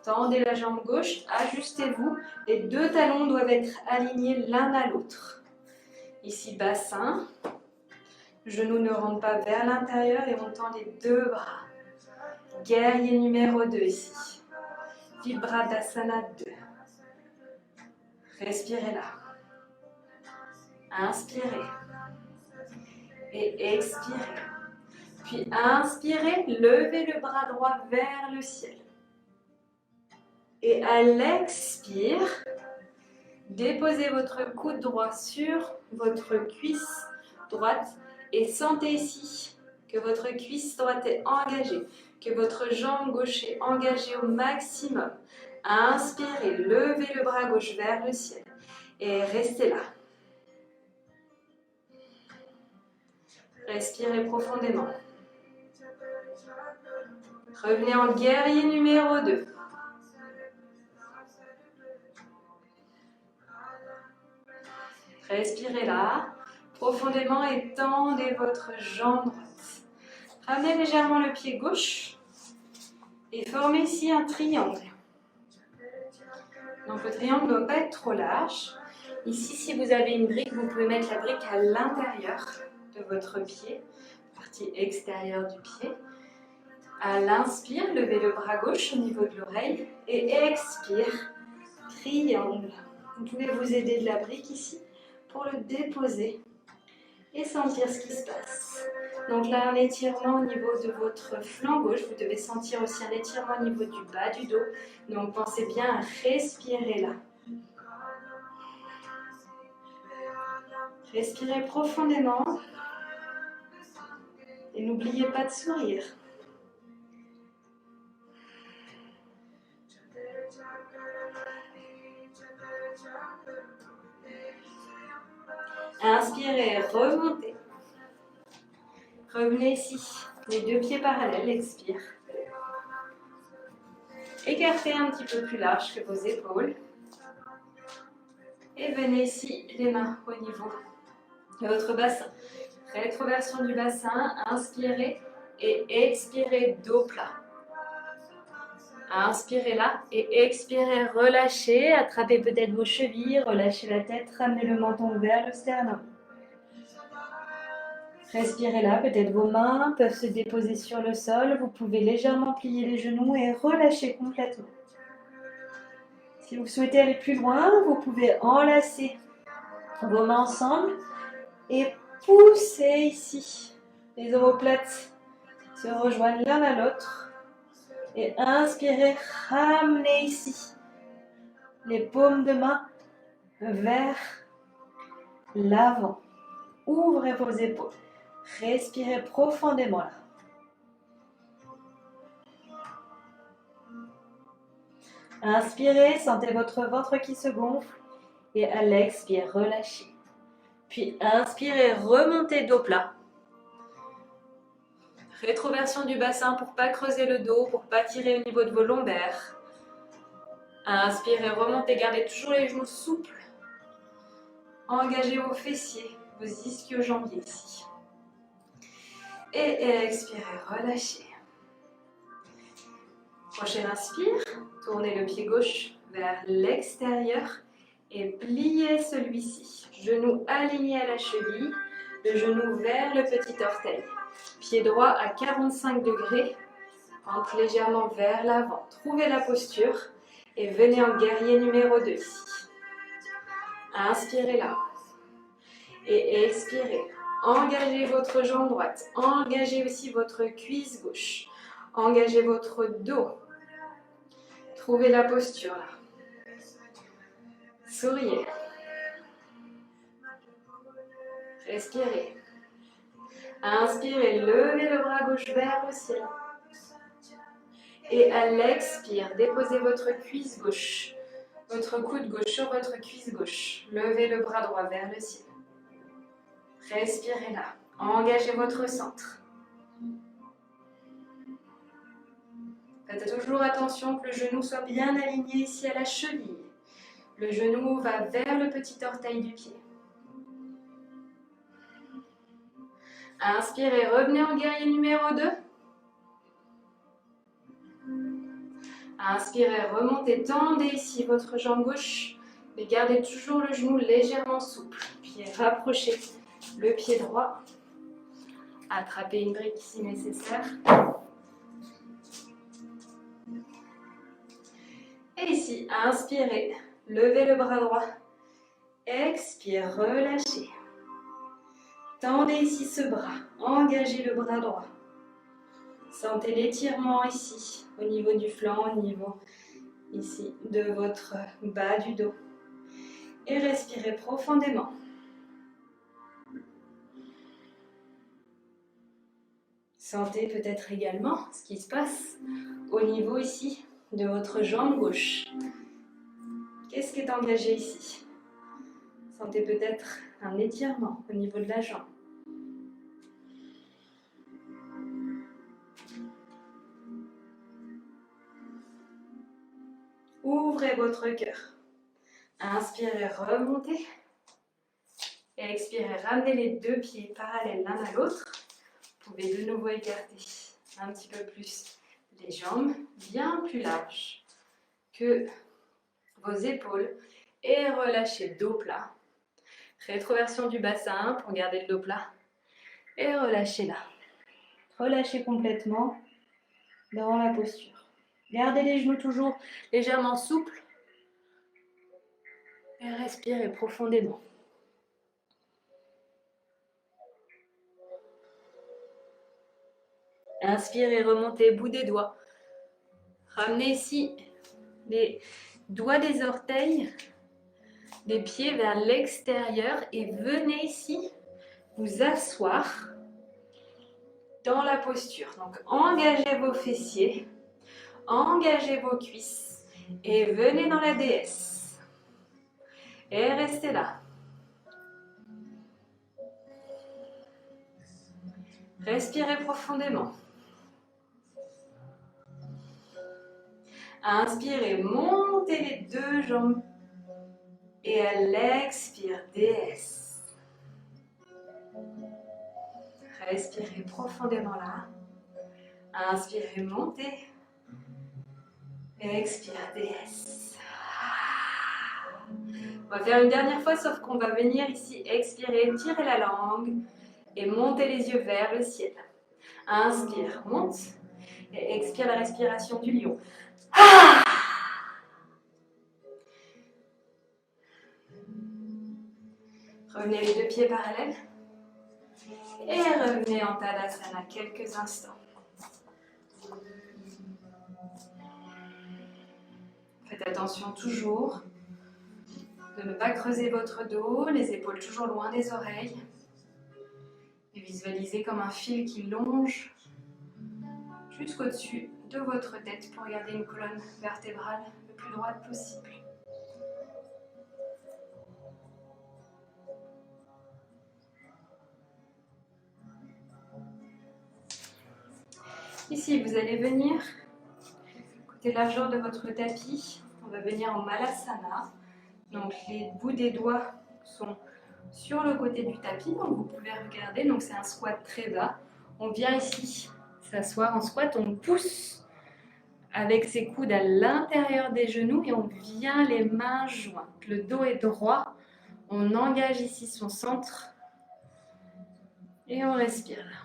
Speaker 2: Tendez la jambe gauche, ajustez-vous. Les deux talons doivent être alignés l'un à l'autre. Ici, bassin. Genoux ne rentrent pas vers l'intérieur et on tend les deux bras. Guerrier numéro 2 ici. Vibradasana 2. Respirez là. Inspirez. Et expirez. Puis inspirez, levez le bras droit vers le ciel. Et à l'expire, déposez votre coude droit sur votre cuisse droite et sentez ici que votre cuisse droite est engagée, que votre jambe gauche est engagée au maximum. Inspirez, levez le bras gauche vers le ciel et restez là. Respirez profondément. Revenez en guerrier numéro 2. Respirez là, profondément et tendez votre jambe droite. Ramenez légèrement le pied gauche et formez ici un triangle. Donc le triangle ne doit pas être trop large. Ici, si vous avez une brique, vous pouvez mettre la brique à l'intérieur de votre pied, partie extérieure du pied. À l'inspire, levez le bras gauche au niveau de l'oreille et expire, triangle. Vous pouvez vous aider de la brique ici pour le déposer et sentir ce qui se passe. Donc là, un étirement au niveau de votre flanc gauche. Vous devez sentir aussi un étirement au niveau du bas du dos. Donc pensez bien à respirer là. Respirez profondément et n'oubliez pas de sourire. Inspirez, remontez. Revenez ici, les deux pieds parallèles, expire. Écartez un petit peu plus large que vos épaules. Et venez ici, les mains au niveau de votre bassin. Rétroversion du bassin, inspirez et expirez dos plat. Inspirez là et expirez, relâchez, attrapez peut-être vos chevilles, relâchez la tête, ramenez le menton vers le sternum. Respirez là, peut-être vos mains peuvent se déposer sur le sol, vous pouvez légèrement plier les genoux et relâcher complètement. Si vous souhaitez aller plus loin, vous pouvez enlacer vos mains ensemble et pousser ici. Les omoplates se rejoignent l'un à l'autre. Et inspirez, ramenez ici les paumes de main vers l'avant. Ouvrez vos épaules. Respirez profondément là. Inspirez, sentez votre ventre qui se gonfle. Et à l'expire, relâchez. Puis inspirez, remontez dos plat. Rétroversion du bassin pour ne pas creuser le dos, pour ne pas tirer au niveau de vos lombaires. Inspirez, remontez, gardez toujours les genoux souples. Engagez vos fessiers, vos ischio-jambiers ici. Et expirez, relâchez. Prochaine inspire, tournez le pied gauche vers l'extérieur et pliez celui-ci. Genou aligné à la cheville, le genou vers le petit orteil. Pied droit à 45 degrés, rentre légèrement vers l'avant. Trouvez la posture et venez en guerrier numéro 2 ici. Inspirez là. Et expirez. Engagez votre jambe droite. Engagez aussi votre cuisse gauche. Engagez votre dos. Trouvez la posture là. Souriez. Respirez. Inspirez, levez le bras gauche vers le ciel. Et à l'expire, déposez votre cuisse gauche, votre coude gauche sur votre cuisse gauche. Levez le bras droit vers le ciel. Respirez là. Engagez votre centre. Faites toujours attention que le genou soit bien aligné ici à la cheville. Le genou va vers le petit orteil du pied. Inspirez, revenez en guerrier numéro 2. Inspirez, remontez, tendez ici votre jambe gauche, mais gardez toujours le genou légèrement souple. Puis rapprochez le pied droit. Attrapez une brique si nécessaire. Et ici, inspirez, levez le bras droit. Expire, relâchez. Tendez ici ce bras, engagez le bras droit. Sentez l'étirement ici, au niveau du flanc, au niveau ici de votre bas du dos. Et respirez profondément. Sentez peut-être également ce qui se passe au niveau ici de votre jambe gauche. Qu'est-ce qui est engagé ici? Sentez peut-être un étirement au niveau de la jambe. Ouvrez votre cœur. Inspirez, remontez. Et expirez, ramenez les deux pieds parallèles l'un à l'autre. Vous pouvez de nouveau écarter un petit peu plus les jambes, bien plus larges que vos épaules. Et relâchez dos plat. Rétroversion du bassin pour garder le dos plat. Et relâchez là. Relâchez complètement. dans la posture. Gardez les genoux toujours légèrement souples et respirez profondément. Inspirez, remontez, bout des doigts. Ramenez ici les doigts des orteils, des pieds vers l'extérieur et venez ici vous asseoir dans la posture. Donc engagez vos fessiers, engagez vos cuisses et venez dans la déesse. Et restez là. Respirez profondément. Inspirez, montez les deux jambes. Et à l'expire, déesse. Respirez profondément là. Inspirez, montez. Expire, déesse. On va faire une dernière fois, sauf qu'on va venir ici expirer, tirer la langue et monter les yeux vers le ciel. Inspire, monte. Et expire la respiration du lion. Revenez les deux pieds parallèles. Et revenez en Tadasana quelques instants. Faites attention toujours de ne pas creuser votre dos, les épaules toujours loin des oreilles. Et visualisez comme un fil qui longe jusqu'au-dessus de votre tête pour garder une colonne vertébrale le plus droite possible. Ici, vous allez venir côté largeur de votre tapis. On va venir en Malasana. Donc, les bouts des doigts sont sur le côté du tapis. Donc, vous pouvez regarder. Donc, c'est un squat très bas. On vient ici s'asseoir en squat. On pousse avec ses coudes à l'intérieur des genoux et on vient les mains jointes. Le dos est droit. On engage ici son centre et on respire là.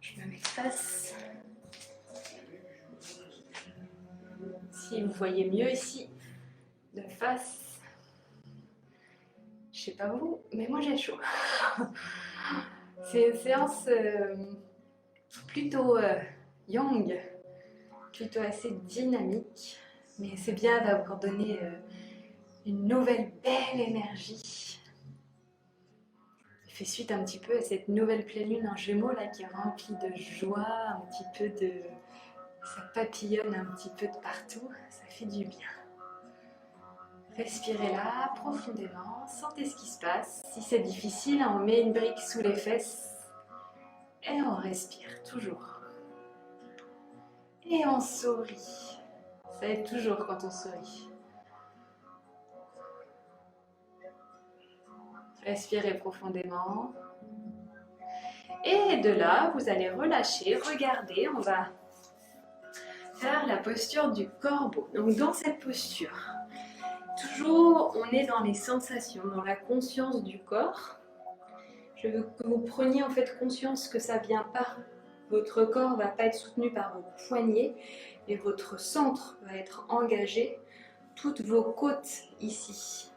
Speaker 2: Je me mets face. Si vous voyez mieux ici, de face. Je sais pas vous, mais moi j'ai chaud. C'est une séance plutôt yang, plutôt assez dynamique. Mais c'est bien d'avoir donné une nouvelle belle énergie. Il fait suite un petit peu à cette nouvelle pleine lune en Gémeaux là qui est remplie de joie, un petit peu de... Ça papillonne un petit peu de partout, ça fait du bien. Respirez là profondément, sentez ce qui se passe. Si c'est difficile, on met une brique sous les fesses et on respire toujours. Et on sourit. Ça aide toujours quand on sourit. Respirez profondément. Et de là, vous allez relâcher, regardez, on va faire la posture du corbeau. Donc dans cette posture, toujours on est dans les sensations, dans la conscience du corps. Je veux que vous preniez en fait conscience que ça vient pas. Votre corps ne va pas être soutenu par vos poignets et votre centre va être engagé. Toutes vos côtes ici,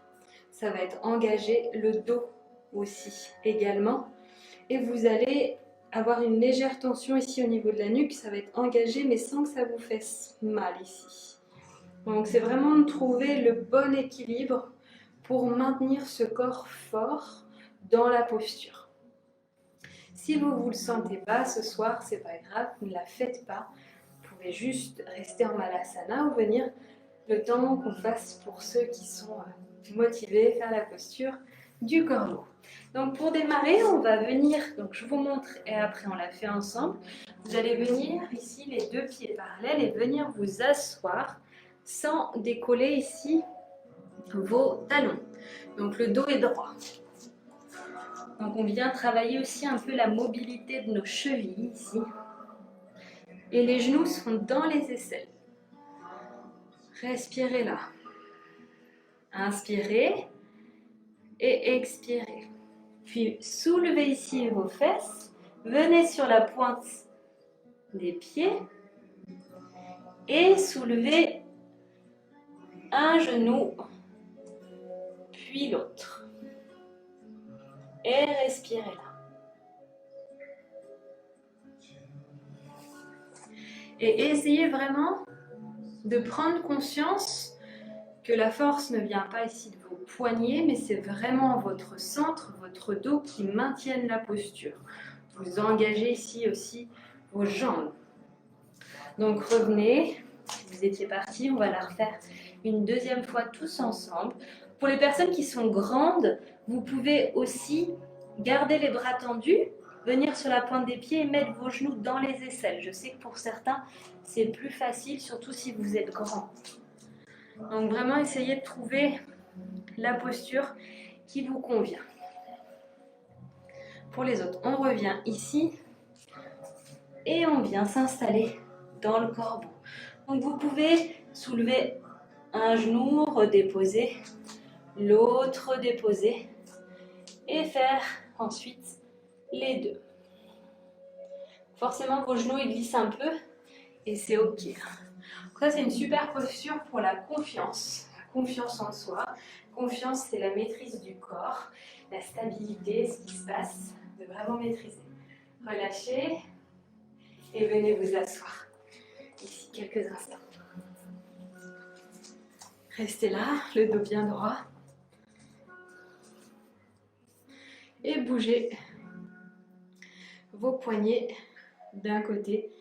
Speaker 2: ça va être engagé, le dos aussi également. Et vous allez avoir une légère tension ici au niveau de la nuque, ça va être engagé mais sans que ça vous fasse mal ici. Donc c'est vraiment de trouver le bon équilibre pour maintenir ce corps fort dans la posture. Si vous ne vous le sentez pas ce soir, c'est pas grave, ne la faites pas. Vous pouvez juste rester en Malasana ou venir le temps qu'on fasse pour ceux qui sont motivés, faire la posture du corbeau. Donc pour démarrer, on va venir, donc je vous montre et après on la fait ensemble. Vous allez venir ici les deux pieds parallèles et venir vous asseoir sans décoller ici vos talons. Donc le dos est droit. Donc on vient travailler aussi un peu la mobilité de nos chevilles ici. Et les genoux sont dans les aisselles. Respirez là. Inspirez et expirez. Puis soulevez ici vos fesses. Venez sur la pointe des pieds et soulevez un genou, puis l'autre. Et respirez là. Et essayez vraiment de prendre conscience que la force ne vient pas ici de vos poignets, mais c'est vraiment votre centre, votre dos qui maintiennent la posture. Vous engagez ici aussi vos jambes. Donc revenez, vous étiez partis, on va la refaire une deuxième fois tous ensemble. Pour les personnes qui sont grandes, vous pouvez aussi garder les bras tendus, venir sur la pointe des pieds et mettre vos genoux dans les aisselles. Je sais que pour certains, c'est plus facile, surtout si vous êtes grand. Donc vraiment, essayez de trouver la posture qui vous convient. Pour les autres, on revient ici et on vient s'installer dans le corbeau. Donc vous pouvez soulever un genou, redéposer, l'autre redéposer et faire ensuite les deux. Forcément, vos genoux ils glissent un peu et c'est ok. Ça, c'est une super posture pour la confiance. La confiance en soi. Confiance, c'est la maîtrise du corps, la stabilité, ce qui se passe, de vraiment maîtriser. Relâchez et venez vous asseoir ici quelques instants. Restez là, le dos bien droit. Et bougez vos poignets d'un côté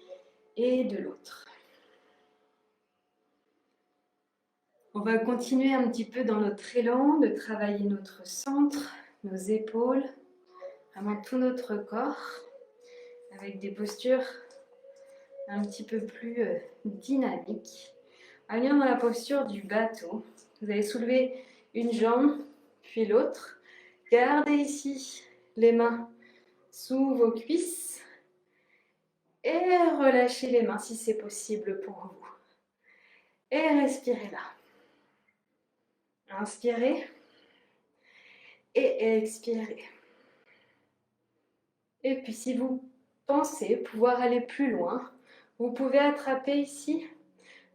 Speaker 2: et de l'autre. On va continuer un petit peu dans notre élan de travailler notre centre, nos épaules, vraiment tout notre corps, avec des postures un petit peu plus dynamiques. On va venir dans la posture du bateau. Vous allez soulever une jambe, puis l'autre. Gardez ici les mains sous vos cuisses et relâchez les mains si c'est possible pour vous. Et respirez là. Inspirez et expirez. Et puis si vous pensez pouvoir aller plus loin, vous pouvez attraper ici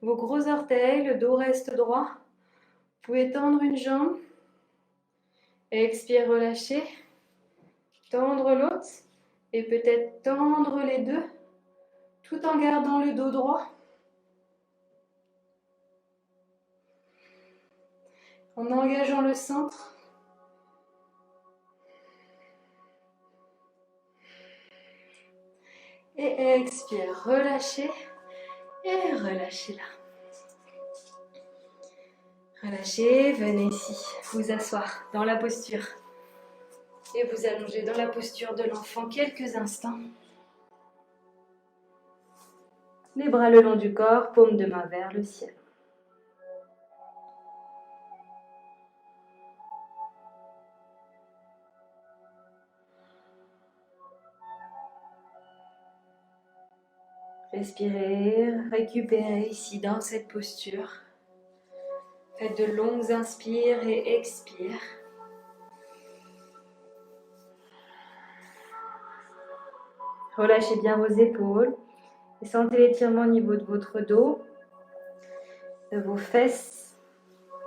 Speaker 2: vos gros orteils, le dos reste droit. Vous pouvez tendre une jambe, expire, relâcher, tendre l'autre et peut-être tendre les deux tout en gardant le dos droit. En engageant le centre. Et expire, relâchez et relâchez là. Relâchez, venez ici, vous asseoir dans la posture. Et vous allonger dans la posture de l'enfant quelques instants. Les bras le long du corps, paume de main vers le ciel. Respirez, récupérez ici dans cette posture. Faites de longues inspires et expires. Relâchez bien vos épaules et sentez l'étirement au niveau de votre dos, de vos fesses,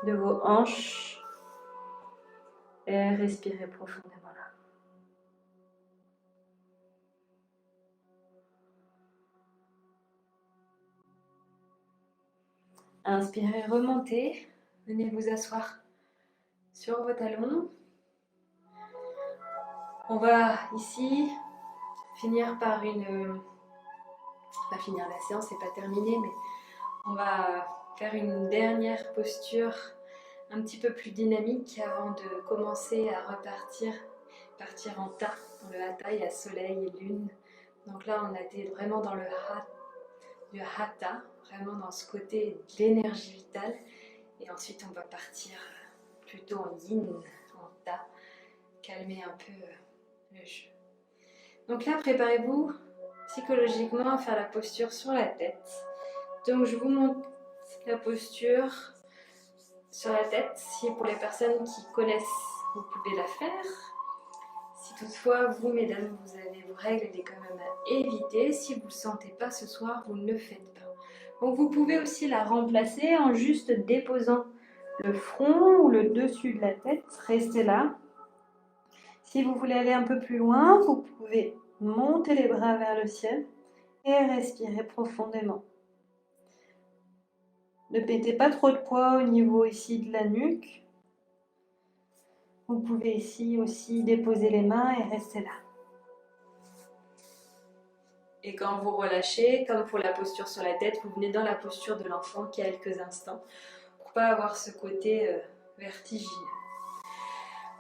Speaker 2: de vos hanches. Et respirez profondément là. Inspirez, remontez. Venez vous asseoir sur vos talons. On va ici finir par pas finir la séance, c'est pas terminé, mais on va faire une dernière posture un petit peu plus dynamique avant de commencer à partir en tas. Dans le hatha, il y a soleil et lune. Donc là, on a été vraiment dans le hatha, vraiment dans ce côté d'énergie vitale. Et ensuite, on va partir plutôt en yin, en ta, calmer un peu le jeu. Donc là, préparez-vous psychologiquement à faire la posture sur la tête. Donc je vous montre la posture sur la tête. Si pour les personnes qui connaissent, vous pouvez la faire. Si toutefois, vous, mesdames, vous avez règle, elle est quand même à éviter. Si vous ne le sentez pas ce soir, vous ne le faites pas. Donc vous pouvez aussi la remplacer en juste déposant le front ou le dessus de la tête. Restez là. Si vous voulez aller un peu plus loin, vous pouvez monter les bras vers le ciel et respirer profondément. Ne mettez pas trop de poids au niveau ici de la nuque. Vous pouvez ici aussi déposer les mains et rester là. Et quand vous relâchez, comme pour la posture sur la tête, vous venez dans la posture de l'enfant quelques instants pour ne pas avoir ce côté vertigineux.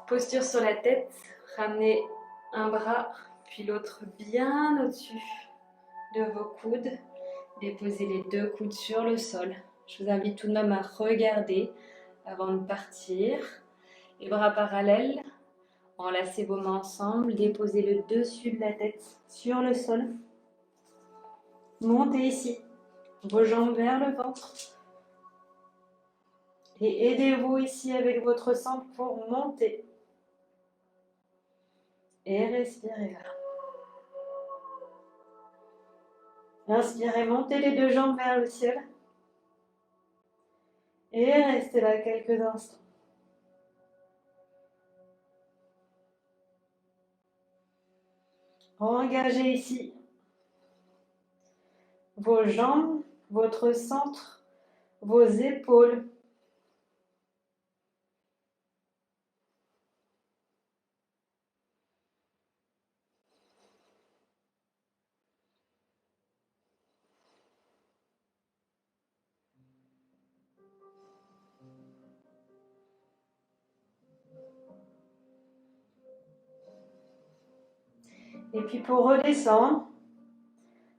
Speaker 2: Posture sur la tête, ramenez un bras puis l'autre bien au-dessus de vos coudes. Déposez les deux coudes sur le sol. Je vous invite tout de même à regarder avant de partir. Les bras parallèles, enlacez vos mains ensemble, déposez le dessus de la tête sur le sol. Montez ici, vos jambes vers le ventre. Et aidez-vous ici avec votre centre pour monter. Et respirez là. Inspirez, montez les deux jambes vers le ciel. Et restez là quelques instants. Engagez ici vos jambes, votre centre, vos épaules. Et puis pour redescendre,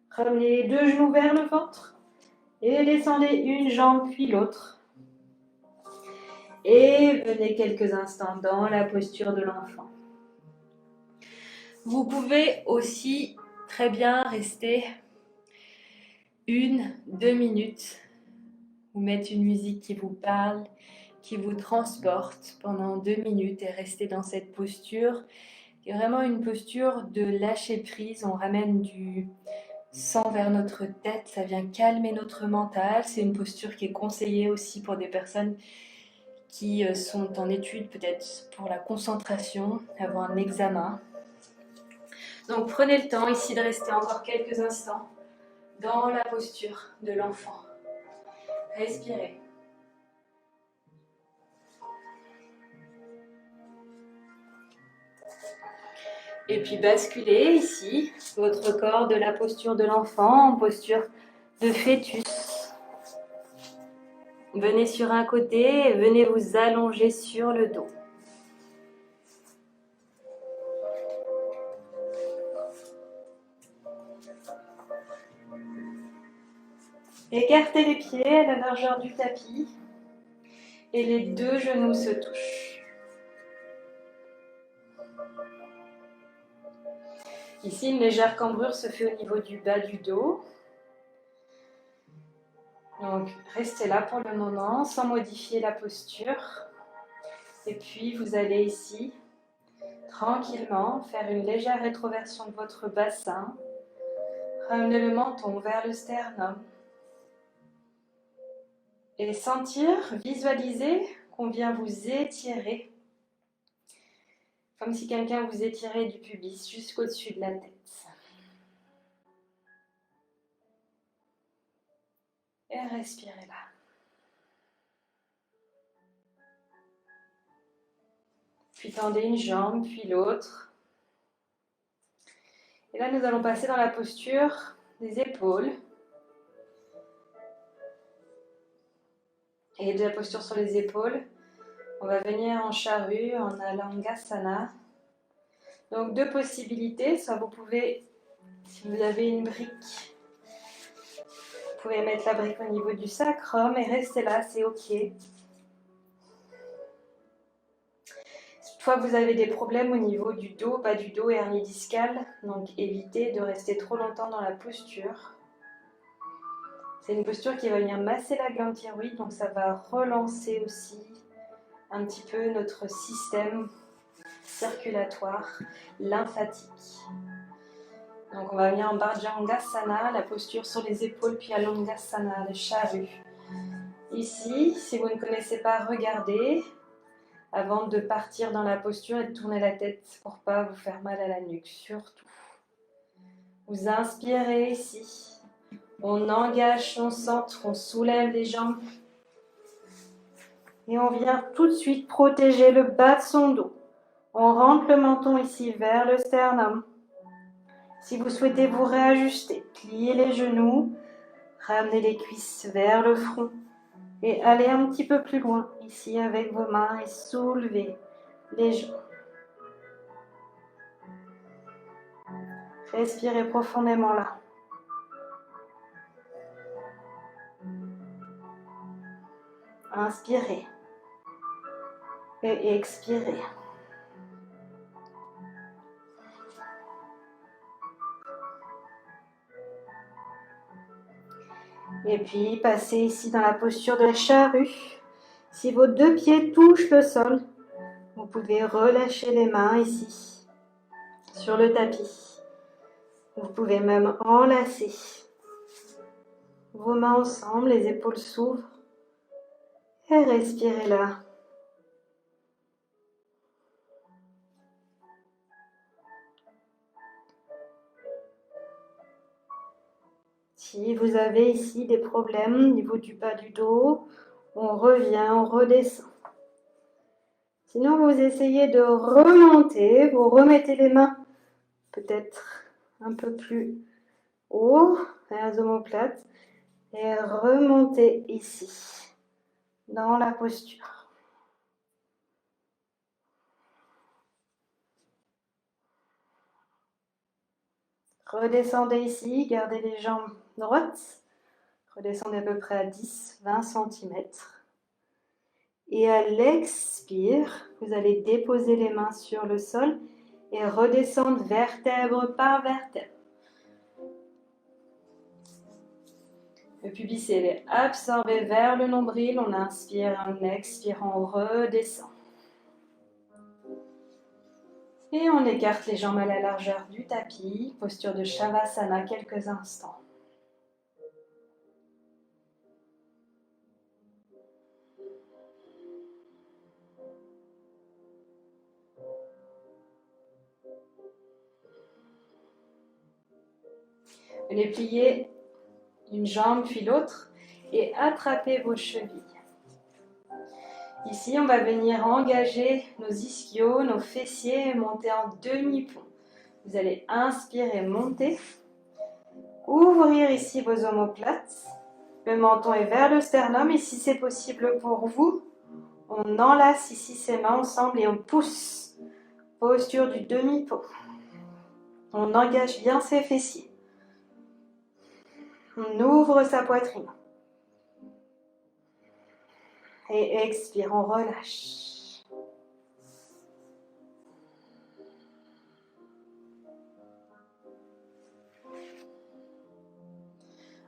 Speaker 2: ramenez les deux genoux vers le ventre et descendez une jambe puis l'autre. Et venez quelques instants dans la posture de l'enfant. Vous pouvez aussi très bien rester 1-2 minutes. Vous mettre une musique qui vous parle, qui vous transporte pendant 2 minutes et rester dans cette posture. C'est vraiment une posture de lâcher prise. On ramène du sang vers notre tête, ça vient calmer notre mental. C'est une posture qui est conseillée aussi pour des personnes qui sont en études, peut-être pour la concentration, avant un examen. Donc prenez le temps ici de rester encore quelques instants dans la posture de l'enfant. Respirez. Et puis basculez ici votre corps de la posture de l'enfant en posture de fœtus. Venez sur un côté et venez vous allonger sur le dos. Écartez les pieds à la largeur du tapis et les deux genoux se touchent. Ici, une légère cambrure se fait au niveau du bas du dos. Donc, restez là pour le moment sans modifier la posture. Et puis, vous allez ici, tranquillement, faire une légère rétroversion de votre bassin. Ramenez le menton vers le sternum. Et sentir, visualiser qu'on vient vous étirer. Comme si quelqu'un vous étirait du pubis jusqu'au-dessus de la tête. Et respirez là. Puis tendez une jambe, puis l'autre. Et là, nous allons passer dans la posture des épaules. Et de la posture sur les épaules, on va venir en charrue, en alangasana. Donc, deux possibilités. Soit vous pouvez, si vous avez une brique, vous pouvez mettre la brique au niveau du sacrum et rester là, c'est ok. Soit vous avez des problèmes au niveau du dos, bas du dos, hernie discale, donc évitez de rester trop longtemps dans la posture. C'est une posture qui va venir masser la glande thyroïde, donc ça va relancer aussi un petit peu notre système circulatoire, lymphatique. Donc on va venir en Bhajangasana, la posture sur les épaules, puis Alangasana, le charrue. Ici, si vous ne connaissez pas, regardez avant de partir dans la posture et de tourner la tête pour ne pas vous faire mal à la nuque, surtout. Vous inspirez ici, on engage son centre, on soulève les jambes et on vient tout de suite protéger le bas de son dos. On rentre le menton ici vers le sternum. Si vous souhaitez vous réajuster, pliez les genoux, ramenez les cuisses vers le front et allez un petit peu plus loin ici avec vos mains et soulevez les genoux. Respirez profondément là. Inspirez et expirez. Et puis, passez ici dans la posture de la charrue. Si vos deux pieds touchent le sol, vous pouvez relâcher les mains ici, sur le tapis. Vous pouvez même enlacer vos mains ensemble, les épaules s'ouvrent. Et respirez là. Si vous avez ici des problèmes au niveau du bas du dos, on revient, on redescend. Sinon, vous essayez de remonter, vous remettez les mains peut-être un peu plus haut, vers les omoplates, et remontez ici, dans la posture. Redescendez ici, gardez les jambes droites, redescendez à peu près à 10-20 cm. Et à l'expire, vous allez déposer les mains sur le sol et redescendre vertèbre par vertèbre. Le pubis est absorbé vers le nombril, on inspire, on expire, on redescend. Et on écarte les jambes à la largeur du tapis, posture de Shavasana quelques instants. Venez plier une jambe puis l'autre et attrapez vos chevilles. Ici, on va venir engager nos ischios, nos fessiers et monter en demi-pont. Vous allez inspirer, monter, ouvrir ici vos omoplates. Le menton est vers le sternum et si c'est possible pour vous, on enlace ici ses mains ensemble et on pousse. Posture du demi-pont. On engage bien ses fessiers. On ouvre sa poitrine. Et expire, on relâche.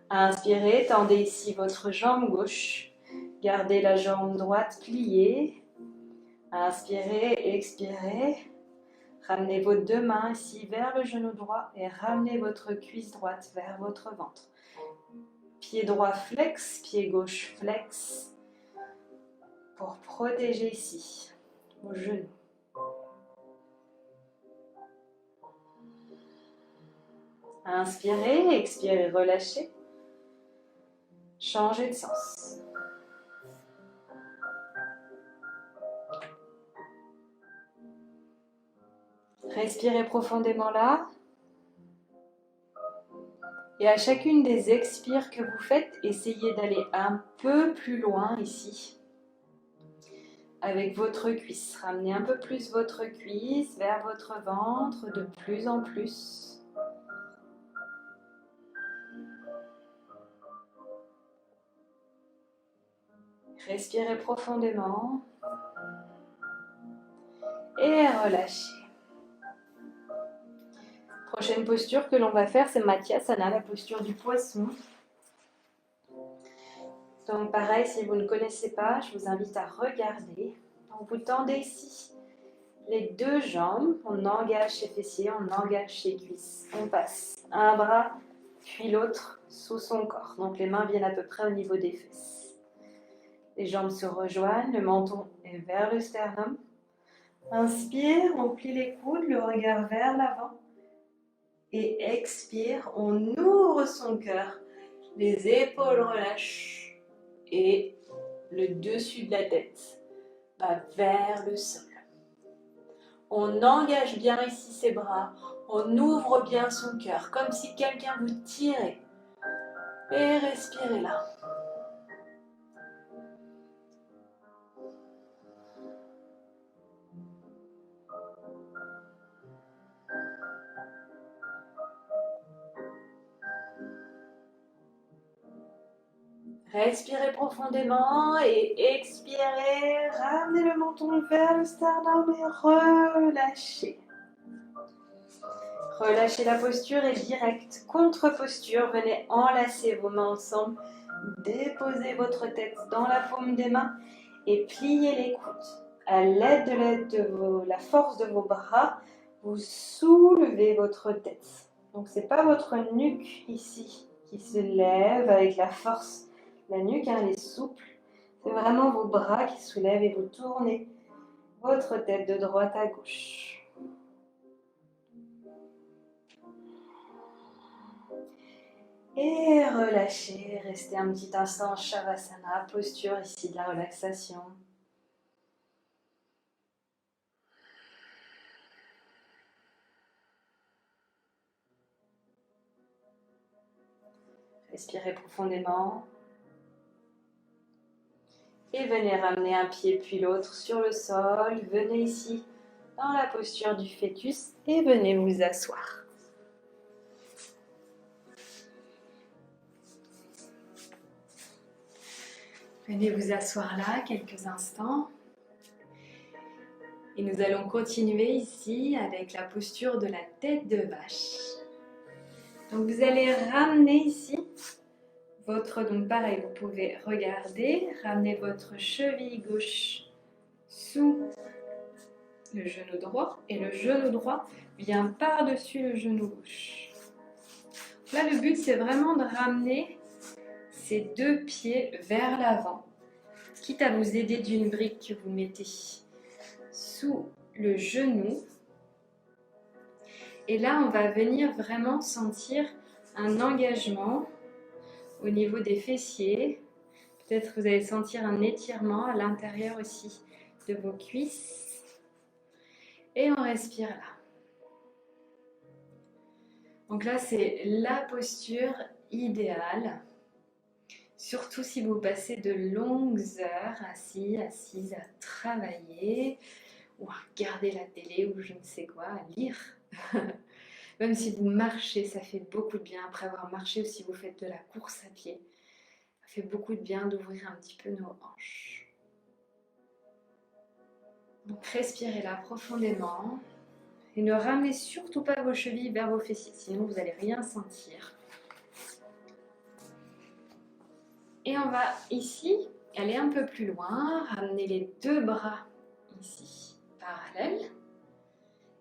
Speaker 2: Inspirez, tendez ici votre jambe gauche. Gardez la jambe droite pliée. Inspirez, expirez. Ramenez vos deux mains ici vers le genou droit et ramenez votre cuisse droite vers votre ventre. Pied droit flex, pied gauche flex. Pour protéger ici vos genoux. Inspirez, expirez, relâchez. Changez de sens. Respirez profondément là. Et à chacune des expires que vous faites, essayez d'aller un peu plus loin ici. Avec votre cuisse. Ramenez un peu plus votre cuisse vers votre ventre, de plus en plus. Respirez profondément. Et relâchez. Prochaine posture que l'on va faire, c'est Matyasana, la posture du poisson. Donc pareil, si vous ne connaissez pas, je vous invite à regarder. Donc vous tendez ici les deux jambes, on engage ses fessiers, on engage ses cuisses. On passe un bras, puis l'autre sous son corps. Donc les mains viennent à peu près au niveau des fesses. Les jambes se rejoignent, le menton est vers le sternum. Inspire, on plie les coudes, le regard vers l'avant. Et expire, on ouvre son cœur. Les épaules relâchent et le dessus de la tête va vers le sol. On engage bien ici ses bras, on ouvre bien son cœur, comme si quelqu'un vous tirait. Et respirez là. Respirez profondément et expirez. Ramenez le menton vers le sternum et relâchez. Relâchez la posture et direct, contre-posture, venez enlacer vos mains ensemble. Déposez votre tête dans la paume des mains et pliez les coudes. À l'aide de la force de vos bras, vous soulevez votre tête. Donc ce n'est pas votre nuque ici qui se lève avec la force. La nuque, elle est souple. C'est vraiment vos bras qui soulèvent et vous tournez votre tête de droite à gauche. Et relâchez, restez un petit instant en Shavasana, posture ici de la relaxation. Respirez profondément. Et venez ramener un pied puis l'autre sur le sol. Venez ici dans la posture du fœtus et venez vous asseoir. Venez vous asseoir là quelques instants. Et nous allons continuer ici avec la posture de la tête de vache. Donc vous allez ramener ici donc pareil, vous pouvez regarder, ramener votre cheville gauche sous le genou droit et le genou droit vient par-dessus le genou gauche. Là, le but, c'est vraiment de ramener ces deux pieds vers l'avant, quitte à vous aider d'une brique que vous mettez sous le genou. Et là, on va venir vraiment sentir un engagement au niveau des fessiers. Peut-être vous allez sentir un étirement à l'intérieur aussi de vos cuisses. Et on respire là. Donc là, c'est la posture idéale. Surtout si vous passez de longues heures assis, assise à travailler ou à regarder la télé ou je ne sais quoi, à lire. Même si vous marchez, ça fait beaucoup de bien. Après avoir marché ou si vous faites de la course à pied, ça fait beaucoup de bien d'ouvrir un petit peu nos hanches. Donc respirez là profondément et ne ramenez surtout pas vos chevilles vers vos fessiers, sinon vous n'allez rien sentir. Et on va ici aller un peu plus loin, ramener les deux bras ici parallèles.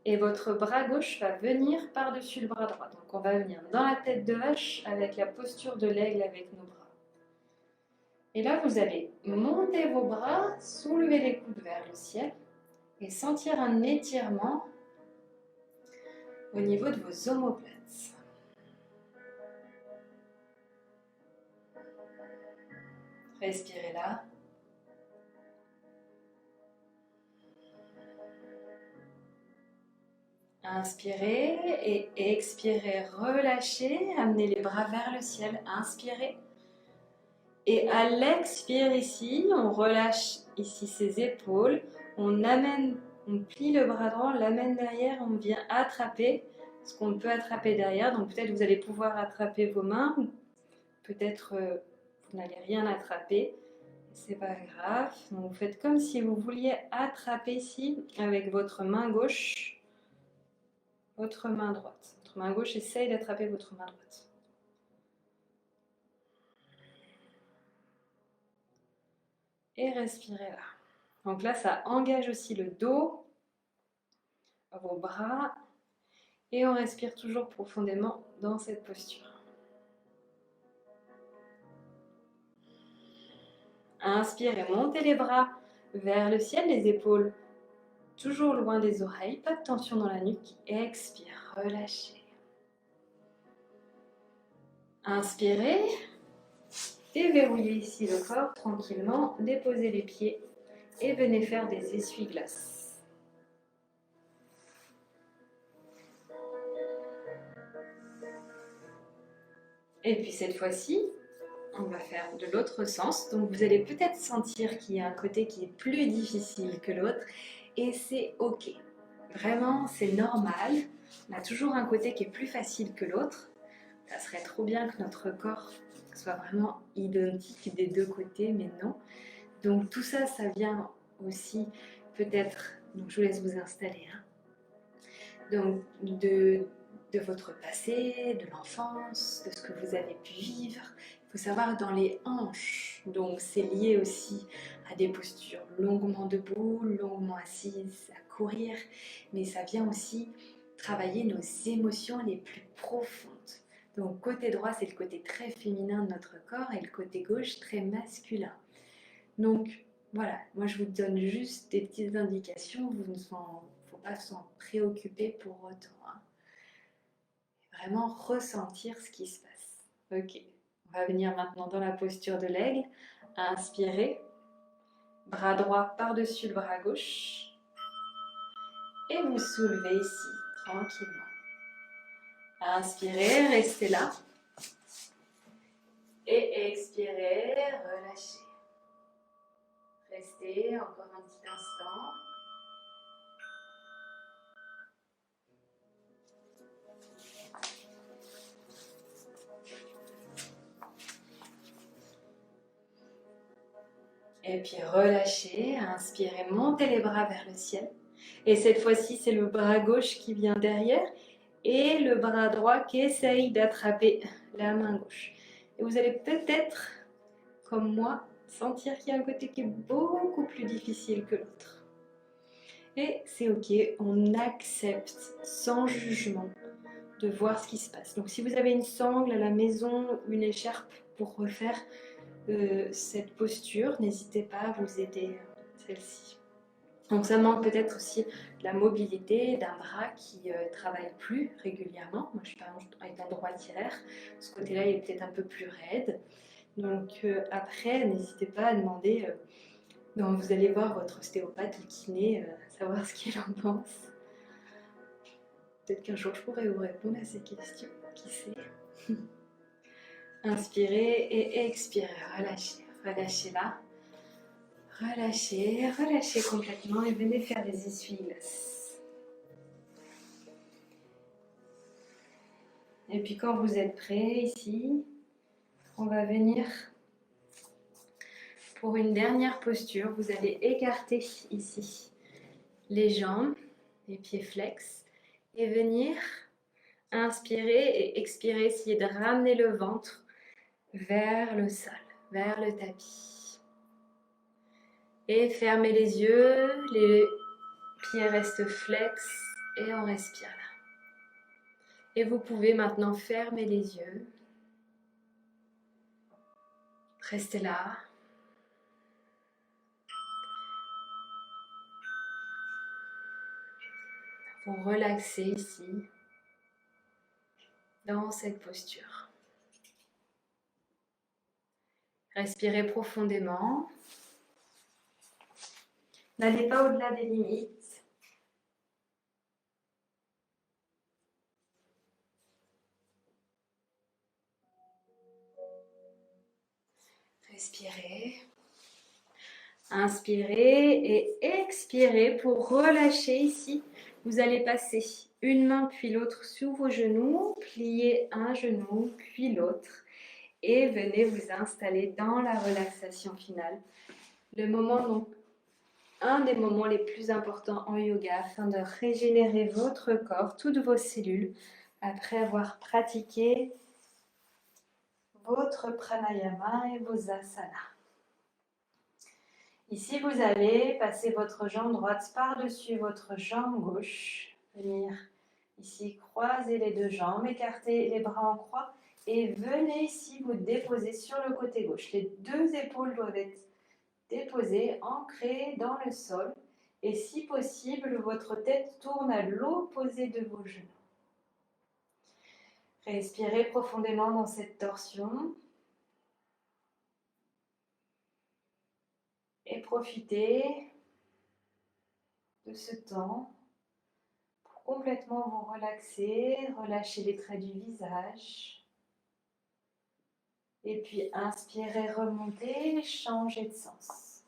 Speaker 2: Et votre bras gauche va venir par-dessus le bras droit. Donc on va venir dans la tête de vache avec la posture de l'aigle avec nos bras. Et là, vous allez monter vos bras, soulever les coudes vers le ciel et sentir un étirement au niveau de vos omoplates. Respirez là. Inspirez et expirez, relâchez, amenez les bras vers le ciel, inspirez. Et à l'expire ici, on relâche ici ses épaules, on plie le bras droit, on l'amène derrière, on vient attraper ce qu'on peut attraper derrière. Donc peut-être vous allez pouvoir attraper vos mains, ou peut-être vous n'allez rien attraper, c'est pas grave. Donc vous faites comme si vous vouliez attraper ici avec votre main gauche, votre main droite. Votre main gauche essaye d'attraper votre main droite. Et respirez là. Donc là, ça engage aussi le dos, vos bras et on respire toujours profondément dans cette posture. Inspirez, montez les bras vers le ciel, les épaules toujours loin des oreilles, pas de tension dans la nuque. Expire, relâchez. Inspirez, déverrouillez ici le corps tranquillement, déposez les pieds et venez faire des essuie-glaces. Et puis cette fois-ci, on va faire de l'autre sens. Donc vous allez peut-être sentir qu'il y a un côté qui est plus difficile que l'autre et c'est ok. Vraiment, c'est normal. On a toujours un côté qui est plus facile que l'autre. Ça serait trop bien que notre corps soit vraiment identique des deux côtés, mais non. Donc tout ça, ça vient aussi peut-être, donc je vous laisse vous installer, hein, donc de votre passé, de l'enfance, de ce que vous avez pu vivre. Il faut savoir dans les hanches, donc c'est lié aussi à des postures longuement debout, longuement assises, à courir, mais ça vient aussi travailler nos émotions les plus profondes. Donc côté droit, c'est le côté très féminin de notre corps et le côté gauche très masculin. Donc voilà, moi je vous donne juste des petites indications, il ne faut pas s'en préoccuper pour autant. Hein. Vraiment ressentir ce qui se passe. Ok, on va venir maintenant dans la posture de l'aigle. Inspirez, bras droit par-dessus le bras gauche. Et vous soulevez ici, tranquillement. Inspirez, restez là. Et expirez, relâchez. Restez encore un petit instant. Et puis relâchez, inspirez, montez les bras vers le ciel. Et cette fois-ci, c'est le bras gauche qui vient derrière et le bras droit qui essaye d'attraper la main gauche. Et vous allez peut-être, comme moi, sentir qu'il y a un côté qui est beaucoup plus difficile que l'autre. Et c'est ok, on accepte sans jugement de voir ce qui se passe. Donc si vous avez une sangle à la maison, une écharpe pour refaire cette posture, n'hésitez pas à vous aider celle-ci. Donc ça manque peut-être aussi de la mobilité d'un bras qui ne travaille plus régulièrement. Moi je suis par exemple droitière, ce côté-là il est peut-être un peu plus raide. Donc après n'hésitez pas à demander, donc vous allez voir votre ostéopathe ou kiné, savoir ce qu'il en pense. Peut-être qu'un jour je pourrais vous répondre à ces questions, qui sait. Inspirez et expirez, relâchez, relâchez là. Relâchez, relâchez complètement et venez faire des essuie-glaces. Et puis quand vous êtes prêts ici, on va venir pour une dernière posture. Vous allez écarter ici les jambes, les pieds flex et venir inspirer et expirer, essayer de ramener le ventre vers le sol, vers le tapis. Et fermez les yeux, les pieds restent flex et on respire là. Et vous pouvez maintenant fermer les yeux. Restez là. Vous relaxez ici, dans cette posture. Respirez profondément. N'allez pas au-delà des limites. Respirez. Inspirez et expirez pour relâcher ici. Vous allez passer une main puis l'autre sous vos genoux, plier un genou puis l'autre et venez vous installer dans la relaxation finale. Le moment, donc, un des moments les plus importants en yoga afin de régénérer votre corps, toutes vos cellules, après avoir pratiqué votre pranayama et vos asanas. Ici, vous allez passer votre jambe droite par-dessus votre jambe gauche. Venir ici, croiser les deux jambes, écarter les bras en croix et venez ici vous déposer sur le côté gauche. Les deux épaules doivent être déposées, ancrées dans le sol. Et si possible, votre tête tourne à l'opposé de vos genoux. Respirez profondément dans cette torsion. Et profitez de ce temps pour complètement vous relaxer, relâcher les traits du visage. Et puis inspirez, remontez, changez de sens.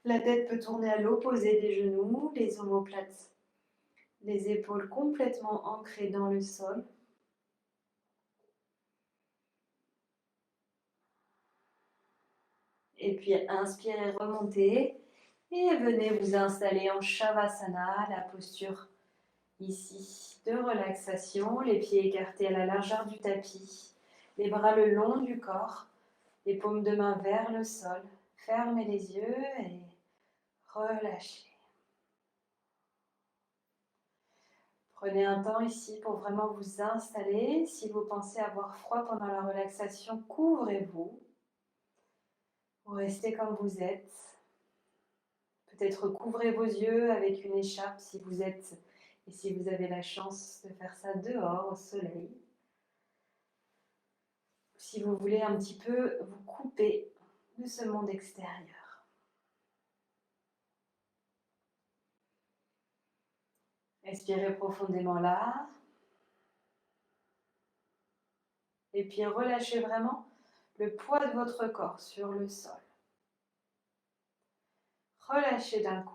Speaker 2: La tête peut tourner à l'opposé des genoux, les omoplates, les épaules complètement ancrées dans le sol. Et puis inspirez, remontez et venez vous installer en Shavasana, la posture ici de relaxation, les pieds écartés à la largeur du tapis, les bras le long du corps, les paumes de main vers le sol. Fermez les yeux et relâchez. Prenez un temps ici pour vraiment vous installer. Si vous pensez avoir froid pendant la relaxation, couvrez-vous. Vous restez comme vous êtes. Peut-être couvrez vos yeux avec une écharpe si vous êtes et si vous avez la chance de faire ça dehors au soleil. Si vous voulez un petit peu vous couper de ce monde extérieur. Respirez profondément là. Et puis relâchez vraiment le poids de votre corps sur le sol. Relâchez d'un coup.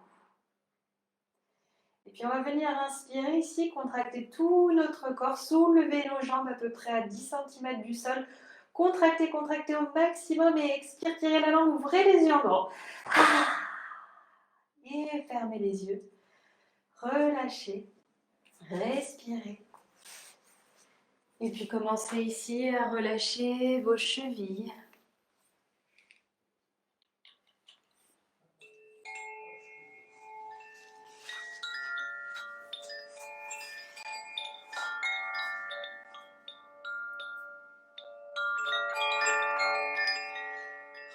Speaker 2: Et puis on va venir inspirer ici, contracter tout notre corps, soulever nos jambes à peu près à 10 cm du sol. Contractez, contractez au maximum et expire, tirez la langue, ouvrez les yeux en grand. Et fermez les yeux. Relâchez. Respirez. Et puis commencez ici à relâcher vos chevilles.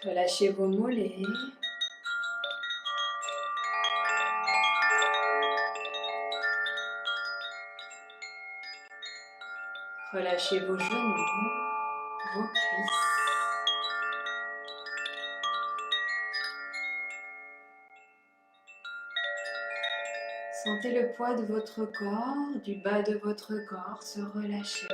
Speaker 2: Relâchez vos mollets. Relâchez vos genoux, vos cuisses. Sentez le poids de votre corps, du bas de votre corps se relâcher.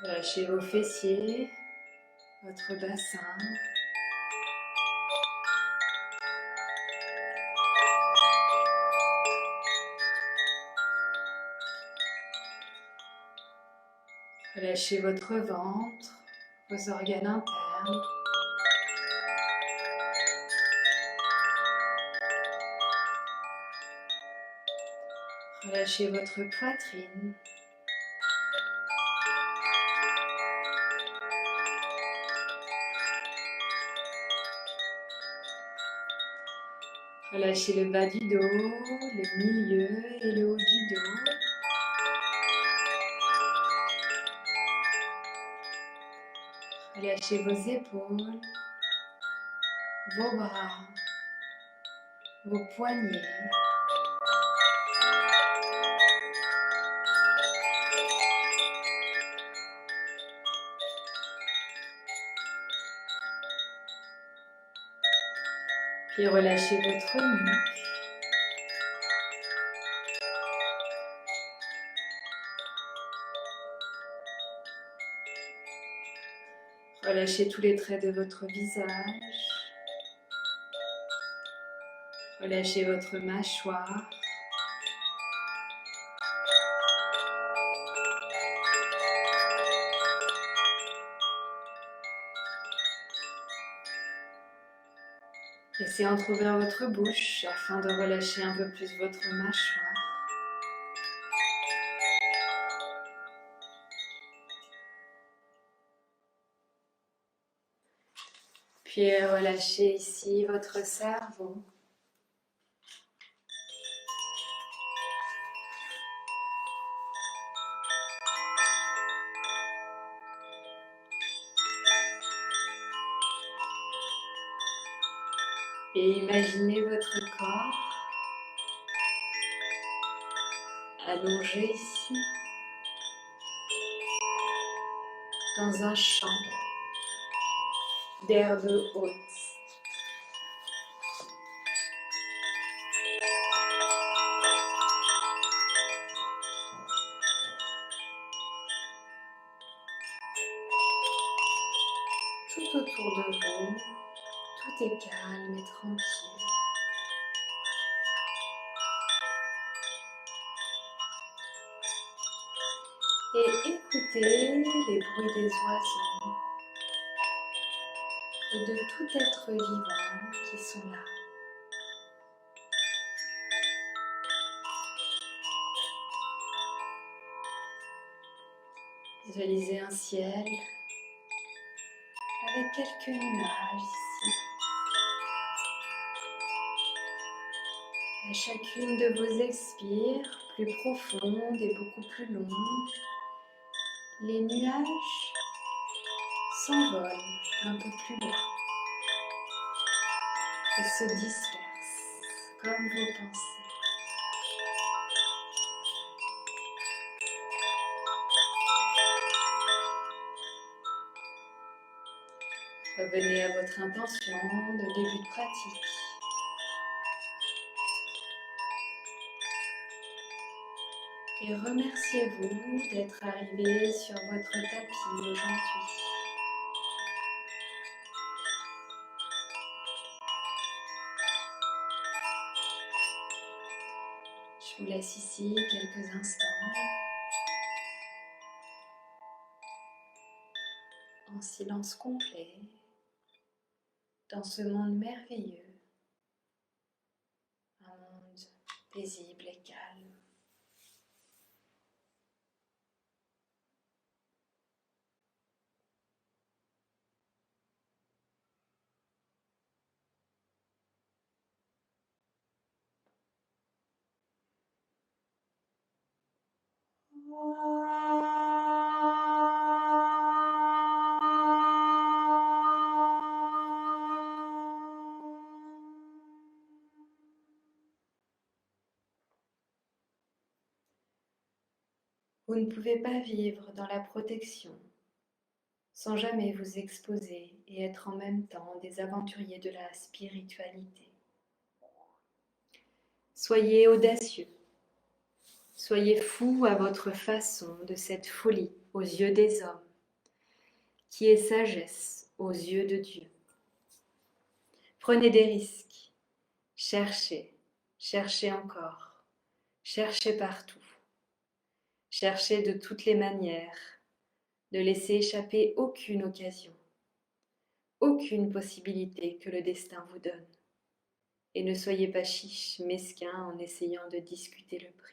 Speaker 2: Relâchez vos fessiers, votre bassin. Relâchez votre ventre, vos organes internes. Relâchez votre poitrine. Relâchez le bas du dos, le milieu et le haut du dos. Relâchez vos épaules, vos bras, vos poignets. Puis relâchez votre nuque. Relâchez tous les traits de votre visage. Relâchez votre mâchoire. Laissez entrouvrir votre bouche afin de relâcher un peu plus votre mâchoire. Puis relâchez ici votre cerveau. Et imaginez votre corps allongé ici dans un champ d'herbe haute. Tout autour de vous, tout est calme et tranquille. Et écoutez les bruits des oiseaux et de tout être vivant qui sont là. Visualisez un ciel avec quelques nuages ici. À chacune de vos expires, plus profondes et beaucoup plus longues, les nuages s'envolent un peu plus loin et se dispersent comme vos pensées. Revenez à votre intention de début de pratique. Et remerciez-vous d'être arrivé sur votre tapis aujourd'hui. Je vous laisse ici quelques instants en silence complet dans ce monde merveilleux, un monde paisible et calme. Vous ne pouvez pas vivre dans la protection sans jamais vous exposer et être en même temps des aventuriers de la spiritualité. Soyez audacieux, soyez fous à votre façon de cette folie aux yeux des hommes, qui est sagesse aux yeux de Dieu. Prenez des risques, cherchez, cherchez encore, cherchez partout, cherchez de toutes les manières, ne laissez échapper aucune occasion, aucune possibilité que le destin vous donne. Et ne soyez pas chiche, mesquin en essayant de discuter le prix.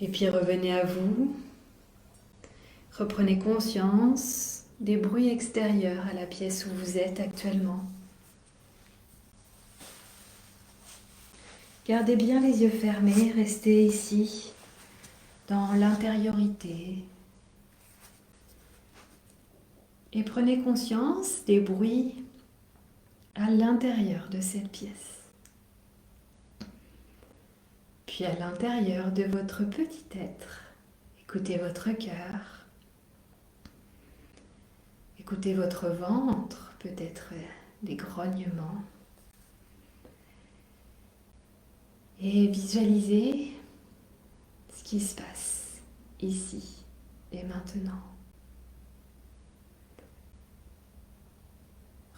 Speaker 2: Et puis revenez à vous, reprenez conscience des bruits extérieurs à la pièce où vous êtes actuellement. Gardez bien les yeux fermés, restez ici, dans l'intériorité. Et prenez conscience des bruits à l'intérieur de cette pièce. Puis à l'intérieur de votre petit être, écoutez votre cœur, écoutez votre ventre, peut-être des grognements.
Speaker 1: Et visualisez ce qui se passe ici et maintenant.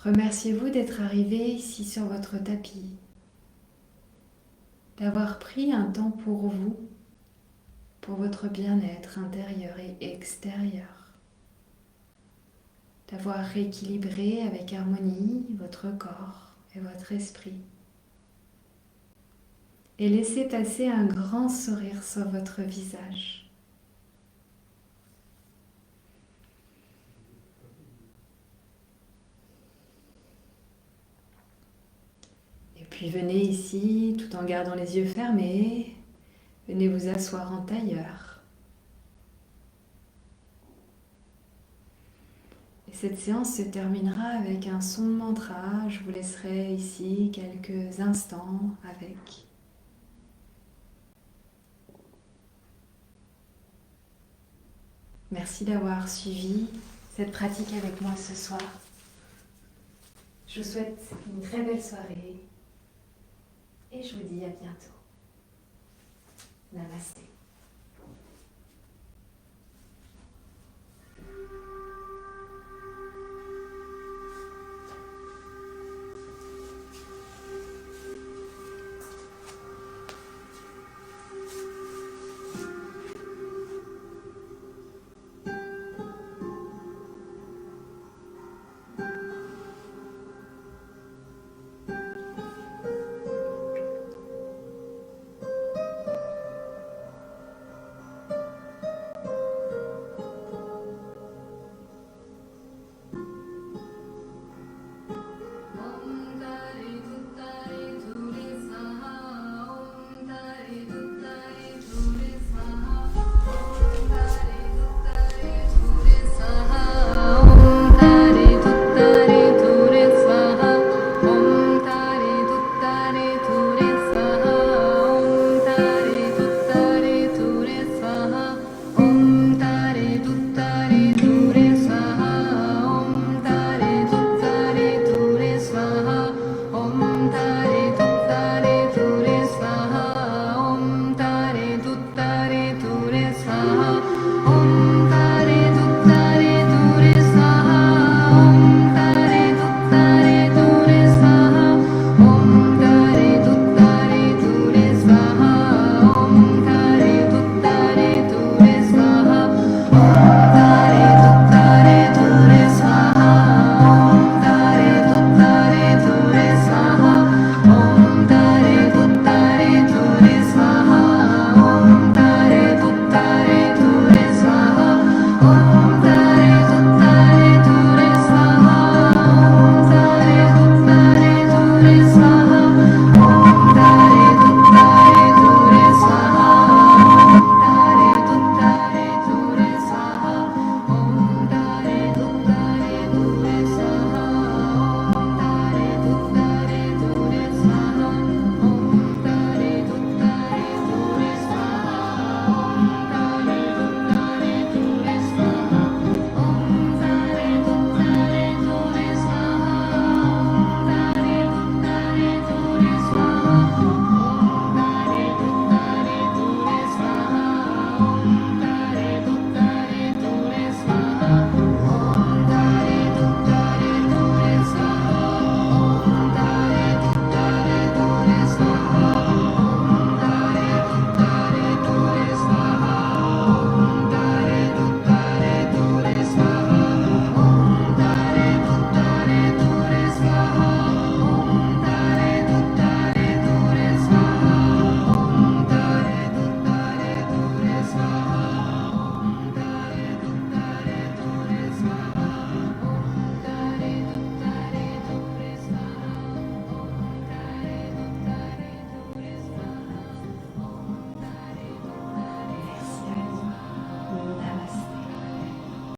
Speaker 1: Remerciez-vous d'être arrivé ici sur votre tapis, d'avoir pris un temps pour vous, pour votre bien-être intérieur et extérieur, d'avoir rééquilibré avec harmonie votre corps et votre esprit. Et laissez passer un grand sourire sur votre visage. Et puis venez ici, tout en gardant les yeux fermés, venez vous asseoir en tailleur. Et cette séance se terminera avec un son de mantra. Je vous laisserai ici quelques instants avec. Merci d'avoir suivi cette pratique avec moi ce soir. Je vous souhaite une très belle soirée et je vous dis à bientôt. Namasté.